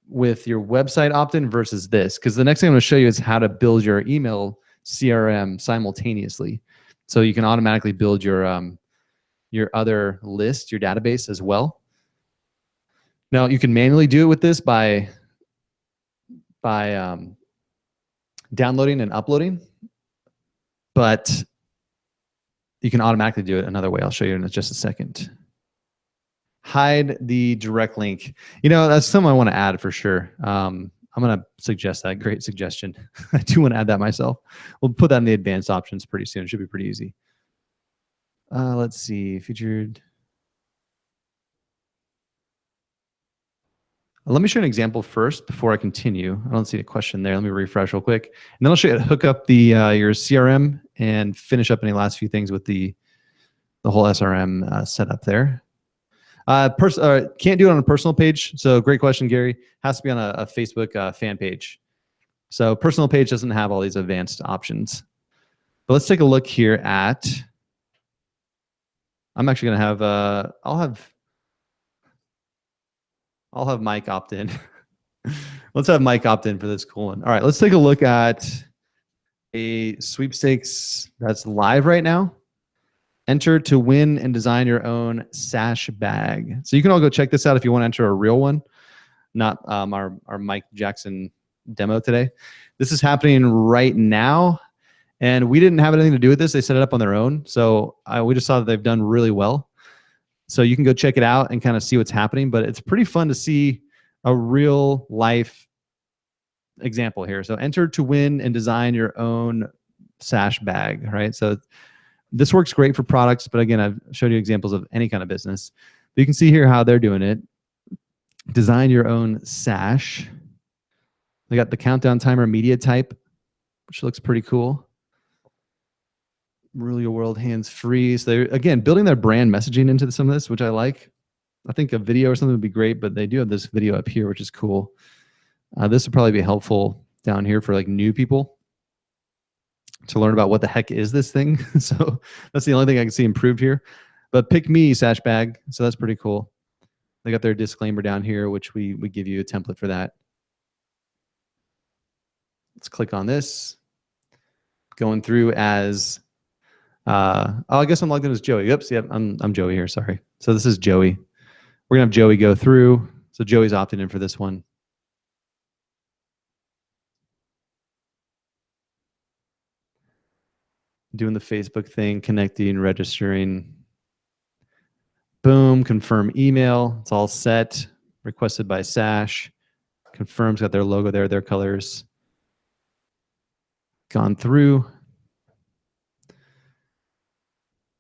with your website opt-in versus this, because the next thing I'm going to show you is how to build your email CRM simultaneously. So you can automatically build your other list, your database as well. Now you can manually do it with this by downloading and uploading, but you can automatically do it another way. I'll show you in just a second. Hide the direct link. That's something I want to add for sure. I'm going to suggest that. Great suggestion. I do want to add that myself. We'll put that in the advanced options pretty soon. It should be pretty easy. Let's see. Featured. Let me show you an example first before I continue. I don't see a question there. Let me refresh real quick. And then I'll show you how to hook up your CRM and finish up any last few things with the whole SRM setup there. Can't do it on a personal page. So great question, Gary. Has to be on a Facebook fan page. So personal page doesn't have all these advanced options. But let's take a look here at, I'm actually going to have, I'll have Mike opt in. Let's have Mike opt in for this cool one. All right, let's take a look at a sweepstakes that's live right now. Enter to win and design your own sash bag. So you can all go check this out if you want to enter a real one, not our Mike Jackson demo today. This is happening right now, and we didn't have anything to do with this. They set it up on their own. So we just saw that they've done really well. So you can go check it out and kind of see what's happening, but it's pretty fun to see a real life example here. So enter to win and design your own sash bag, right? So this works great for products, but again, I've showed you examples of any kind of business. But you can see here how they're doing it. Design your own sash. They got the countdown timer media type, which looks pretty cool. Rule your world hands-free. So they're, again, building their brand messaging into some of this, which I like. I think a video or something would be great, but they do have this video up here, which is cool. This would probably be helpful down here for like new people to learn about what the heck is this thing. So that's the only thing I can see improved here. But pick me, Sash Bag. So that's pretty cool. They got their disclaimer down here, which we give you a template for that. Let's click on this. Going through as, oh, I guess I'm logged in as Joey. Oops, yep, I'm Joey here, sorry. So this is Joey. We're gonna have Joey go through. So Joey's opted in for this one. Doing the Facebook thing, connecting, registering. Boom, confirm email. It's all set. Requested by Sash. Confirms, got their logo there, their colors. Gone through.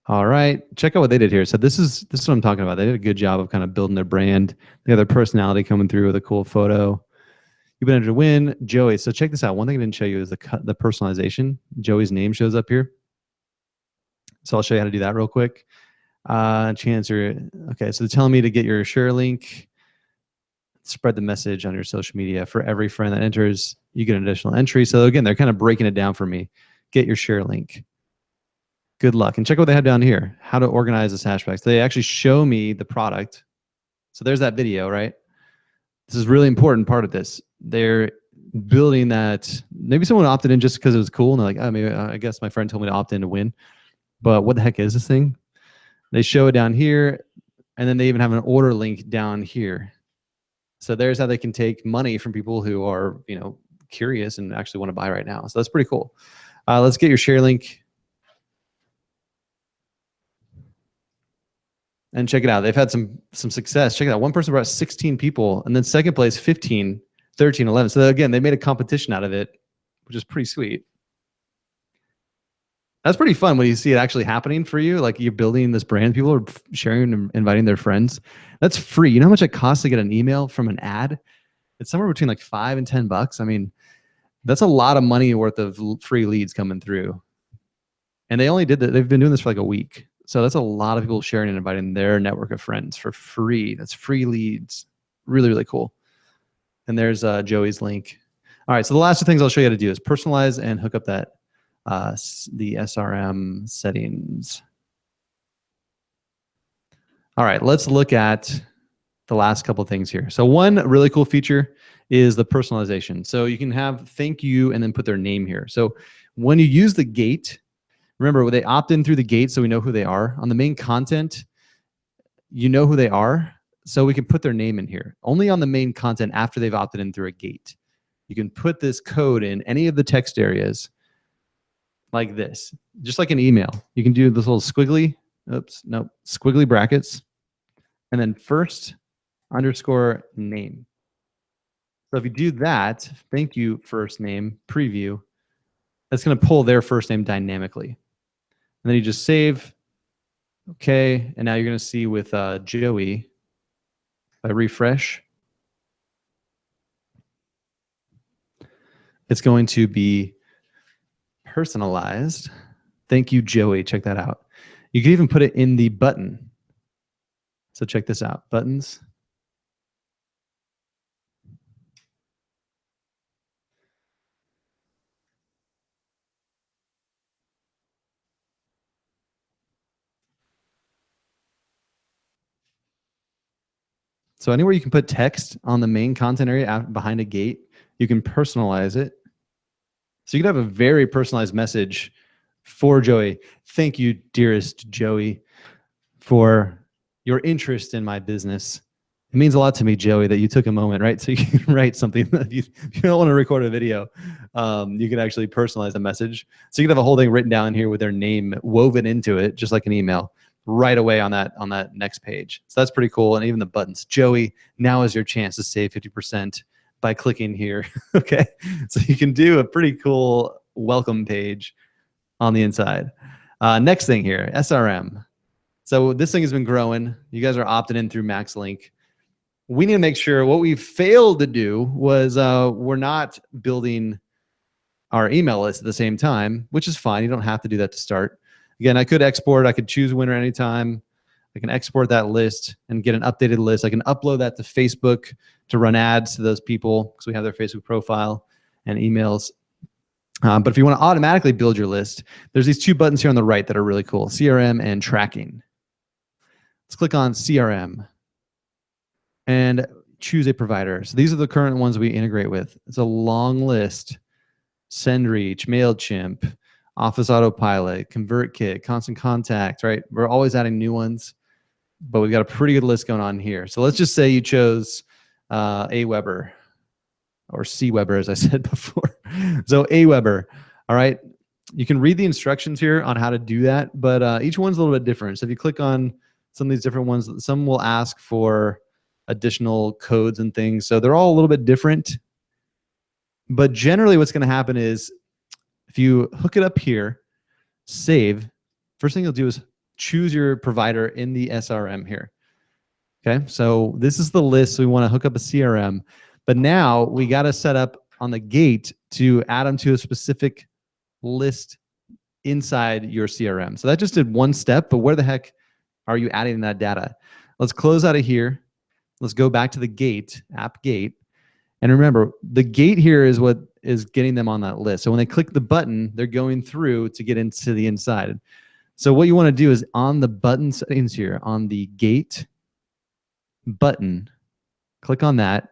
All right, check out what they did here. So this is what I'm talking about. They did a good job of kind of building their brand. They have their personality coming through with a cool photo. You've been entered to win, Joey. So check this out. One thing I didn't show you is the personalization. Joey's name shows up here. So I'll show you how to do that real quick. Chancer. Okay, so they're telling me to get your share link. Spread the message on your social media. For every friend that enters, you get an additional entry. So again, they're kind of breaking it down for me. Get your share link. Good luck. And check what they have down here. How to organize this hashtags. So they actually show me the product. So there's that video, right? This is a really important part of this. They're building that. Maybe someone opted in just because it was cool. And they're like, oh, maybe I guess my friend told me to opt in to win. But what the heck is this thing? They show it down here. And then they even have an order link down here. So there's how they can take money from people who are, you know, curious and actually want to buy right now. So that's pretty cool. Let's get your share link. And check it out. They've had some success. Check it out. One person brought 16 people, and then second place, 15, 13, 11. So again, they made a competition out of it, which is pretty sweet. That's pretty fun when you see it actually happening for you. Like you're building this brand, people are sharing and inviting their friends. That's free. You know how much it costs to get an email from an ad? It's somewhere between like $5 and $10. I mean, that's a lot of money worth of free leads coming through. And they only did that. They've been doing this for like a week. So that's a lot of people sharing and inviting their network of friends for free. That's free leads. Really, really cool. And there's Joey's link. All right, so the last two things I'll show you how to do is personalize and hook up that the SRM settings. All right, let's look at the last couple of things here. So one really cool feature is the personalization. So you can have thank you and then put their name here. So when you use the gate, remember, they opt in through the gate so we know who they are. On the main content, you know who they are, so we can put their name in here. Only on the main content after they've opted in through a gate. You can put this code in any of the text areas like this, just like an email. You can do this little squiggly, squiggly brackets, and then first underscore name. So if you do that, thank you first name, preview, that's going to pull their first name dynamically. And then you just save. Okay. And now you're going to see with Joey, if I refresh, it's going to be personalized. Thank you, Joey. Check that out. You can even put it in the button. So check this out. Buttons. So anywhere you can put text on the main content area behind a gate, you can personalize it. So you could have a very personalized message for Joey. Thank you, dearest Joey, for your interest in my business. It means a lot to me, Joey, that you took a moment, right? So you can write something. If you don't want to record a video, you can actually personalize a message. So you can have a whole thing written down here with their name woven into it, just like an email, right away on that next page. So that's pretty cool. And even the buttons. Joey, now is your chance to save 50% by clicking here. Okay, so you can do a pretty cool welcome page on the inside. Next thing here, SRM. So this thing has been growing. You guys are opted in through MaxLink. We need to make sure what we failed to do was we're not building our email list at the same time, which is fine. You don't have to do that to start. Again, I could export. I could choose winner anytime. I can export that list and get an updated list. I can upload that to Facebook to run ads to those people because we have their Facebook profile and emails. But if you want to automatically build your list, there's these two buttons here on the right that are really cool, CRM and tracking. Let's click on CRM and choose a provider. So these are the current ones we integrate with. It's a long list: SendReach, MailChimp, Office Autopilot, ConvertKit, Constant Contact, right? We're always adding new ones, but we've got a pretty good list going on here. So let's just say you chose Aweber or Cweber, as I said before. So Aweber, all right? You can read the instructions here on how to do that, but each one's a little bit different. So if you click on some of these different ones, some will ask for additional codes and things. So they're all a little bit different. But generally what's going to happen is if you hook it up here, save, first thing you'll do is choose your provider in the SRM here. Okay, so this is the list. So we want to hook up a CRM, but now we got to set up on the gate to add them to a specific list inside your CRM. So that just did one step, but where the heck are you adding that data? Let's close out of here. Let's go back to the gate, app gate. And remember, the gate here is what is getting them on that list. So when they click the button, they're going through to get into the inside. So what you want to do is on the button settings here, on the gate button, click on that.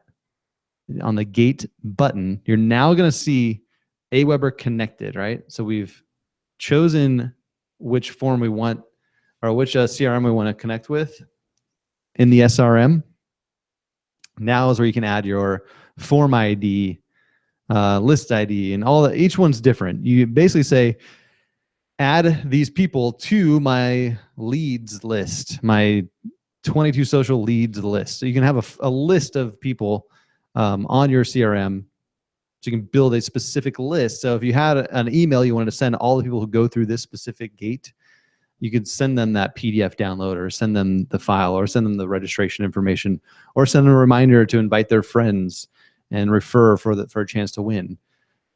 On the gate button, you're now going to see Aweber connected, right? So we've chosen which form we want, or which CRM we want to connect with in the SRM. Now is where you can add your form ID, list ID, and all that. Each one's different. You basically say, add these people to my leads list, my 22 social leads list. So you can have a list of people on your CRM. So you can build a specific list. So if you had an email you wanted to send all the people who go through this specific gate, you could send them that PDF download, or send them the file, or send them the registration information, or send them a reminder to invite their friends and refer for a chance to win.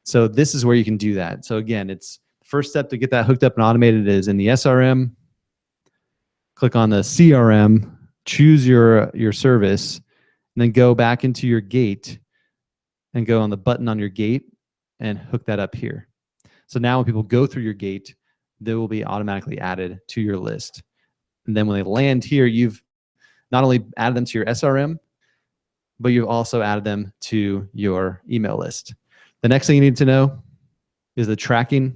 So this is where you can do that. So again, it's the first step to get that hooked up and automated is in the SRM. Click on the CRM, choose your service, and then go back into your gate and go on the button on your gate and hook that up here. So now when people go through your gate, they will be automatically added to your list. And then when they land here, you've not only added them to your SRM, but you've also added them to your email list. The next thing you need to know is the tracking.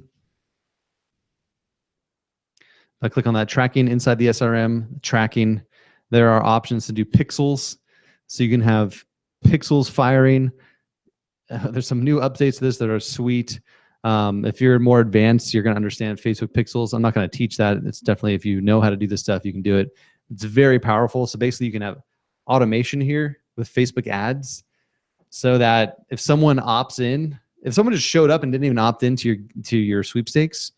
If I click on that tracking inside the SRM, tracking, there are options to do pixels. So you can have pixels firing. There's some new updates to this that are sweet. If you're more advanced, you're going to understand Facebook pixels. I'm not going to teach that. It's definitely, if you know how to do this stuff, you can do it. It's very powerful. So basically you can have automation here with Facebook ads, so that if someone opts in, if someone just showed up and didn't even opt into your sweepstakes,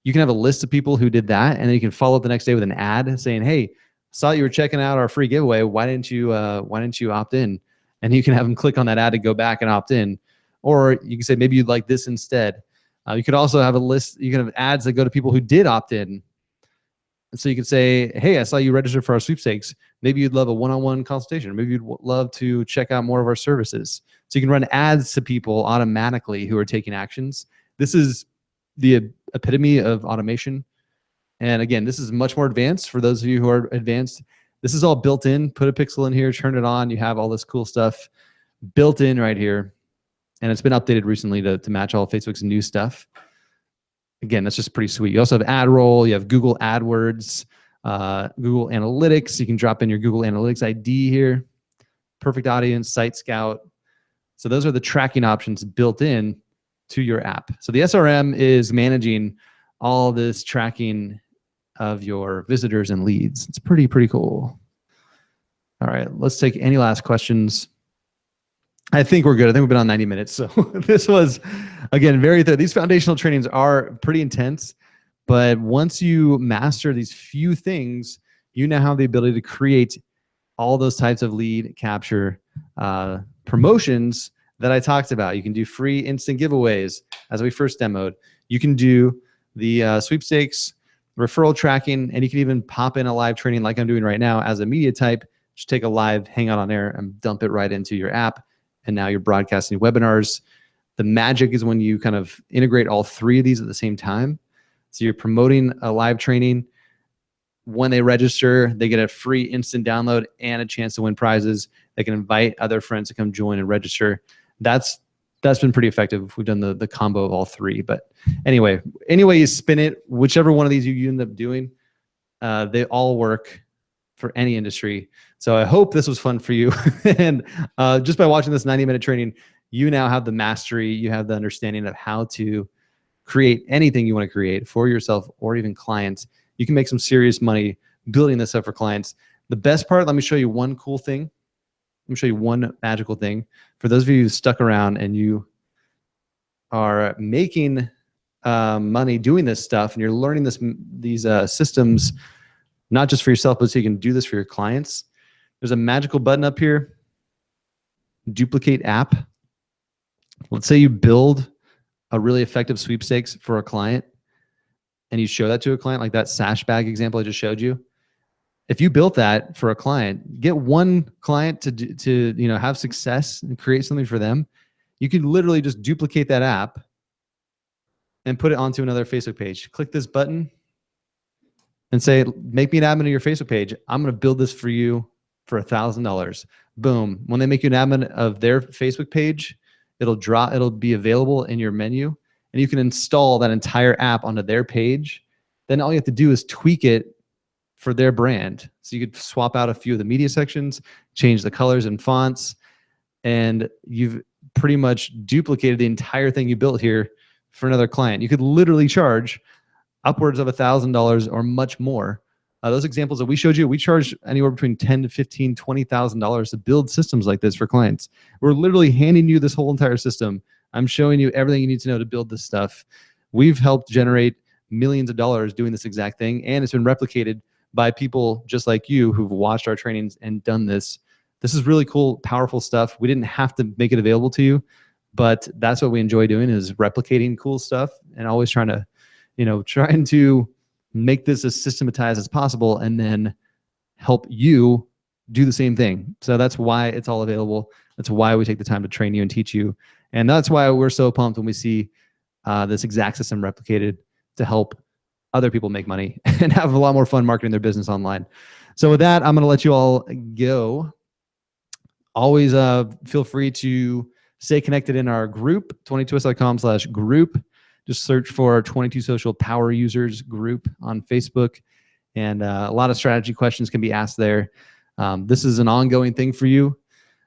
you can have a list of people who did that, and then you can follow up the next day with an ad saying, hey, saw you were checking out our free giveaway. Why didn't you opt in? And you can have them click on that ad to go back and opt in. Or you can say, maybe you'd like this instead. You could also have a list. You can have ads that go to people who did opt in. And so you can say, hey, I saw you registered for our sweepstakes. Maybe you'd love a one-on-one consultation. Maybe you'd love to check out more of our services. So you can run ads to people automatically who are taking actions. This is the epitome of automation. And again, this is much more advanced for those of you who are advanced. This is all built in. Put a pixel in here, turn it on. You have all this cool stuff built in right here. And it's been updated recently to match all Facebook's new stuff. Again, that's just pretty sweet. You also have ad roll. You have Google AdWords, Google Analytics. You can drop in your Google Analytics ID here. Perfect audience, Site Scout. So those are the tracking options built in to your app. So the SRM is managing all this tracking of your visitors and leads. It's pretty cool. All right, let's take any last questions. I think we're good. I think we've been on 90 minutes. So this was, again, very thorough. These foundational trainings are pretty intense, but once you master these few things, you now have the ability to create all those types of lead capture promotions that I talked about. You can do free instant giveaways, as we first demoed. You can do the sweepstakes referral tracking, and you can even pop in a live training like I'm doing right now as a media type. Just take a live hangout on air and dump it right into your app. And now you're broadcasting webinars. The magic is when you kind of integrate all three of these at the same time. So you're promoting a live training. When they register, they get a free instant download and a chance to win prizes. They can invite other friends to come join and register. That's been pretty effective. We've done the combo of all three. But anyway you spin it, whichever one of these you end up doing, they all work for any industry. So I hope this was fun for you. And just by watching this 90-minute training, you now have the mastery, you have the understanding of how to create anything you want to create for yourself or even clients. You can make some serious money building this up for clients. The best part, let me show you one cool thing. Let me show you one magical thing. For those of you who stuck around and you are making money doing this stuff and you're learning these systems, not just for yourself, but so you can do this for your clients. There's a magical button up here, duplicate app. Let's say you build a really effective sweepstakes for a client and you show that to a client, like that sash bag example I just showed you. If you built that for a client, get one client to have success and create something for them, you can literally just duplicate that app and put it onto another Facebook page. Click this button and say, make me an admin of your Facebook page. I'm going to build this for you for $1,000. Boom. When they make you an admin of their Facebook page, it'll be available in your menu, and you can install that entire app onto their page. Then all you have to do is tweak it for their brand. So you could swap out a few of the media sections, change the colors and fonts, and you've pretty much duplicated the entire thing you built here for another client. You could literally charge upwards of $1,000 or much more. Those examples that we showed you, we charge anywhere between $10,000 to $15,000, $20,000 to build systems like this for clients. We're literally handing you this whole entire system. I'm showing you everything you need to know to build this stuff. We've helped generate millions of dollars doing this exact thing, and it's been replicated by people just like you who've watched our trainings and done this. This is really cool, powerful stuff. We didn't have to make it available to you, but that's what we enjoy doing, is replicating cool stuff and always trying to make this as systematized as possible and then help you do the same thing. So that's why it's all available. That's why we take the time to train you and teach you. And that's why we're so pumped when we see this exact system replicated to help other people make money and have a lot more fun marketing their business online. So with that, I'm going to let you all go. Always feel free to stay connected in our group, 22s.com/group. Just search for 22 Social Power Users group on Facebook, and a lot of strategy questions can be asked there. This is an ongoing thing for you.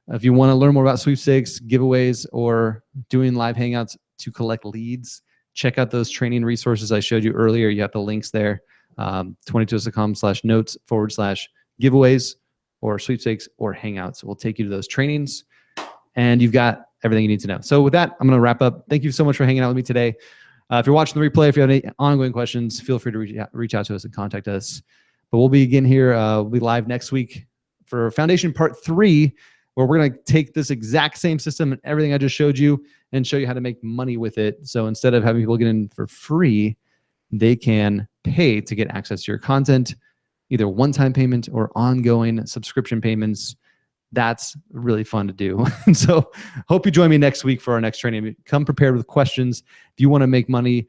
If you want to learn more about sweepstakes, giveaways, or doing live hangouts to collect leads, check out those training resources I showed you earlier. You have the links there, 22s.com/notes/giveaways or sweepstakes or hangouts. We'll take you to those trainings, and you've got everything you need to know. So with that, I'm going to wrap up. Thank you so much for hanging out with me today. If you're watching the replay, if you have any ongoing questions, feel free to reach out to us and contact us. But we'll be again here. We'll be live next week for Foundation Part 3, where we're going to take this exact same system and everything I just showed you and show you how to make money with it. So instead of having people get in for free, they can pay to get access to your content, either one-time payment or ongoing subscription payments. That's really fun to do. And so hope you join me next week for our next training. Come prepared with questions. If you want to make money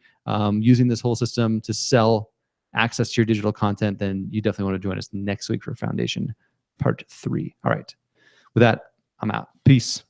using this whole system to sell access to your digital content, then you definitely want to join us next week for Foundation Part 3. All right. With that, I'm out. Peace.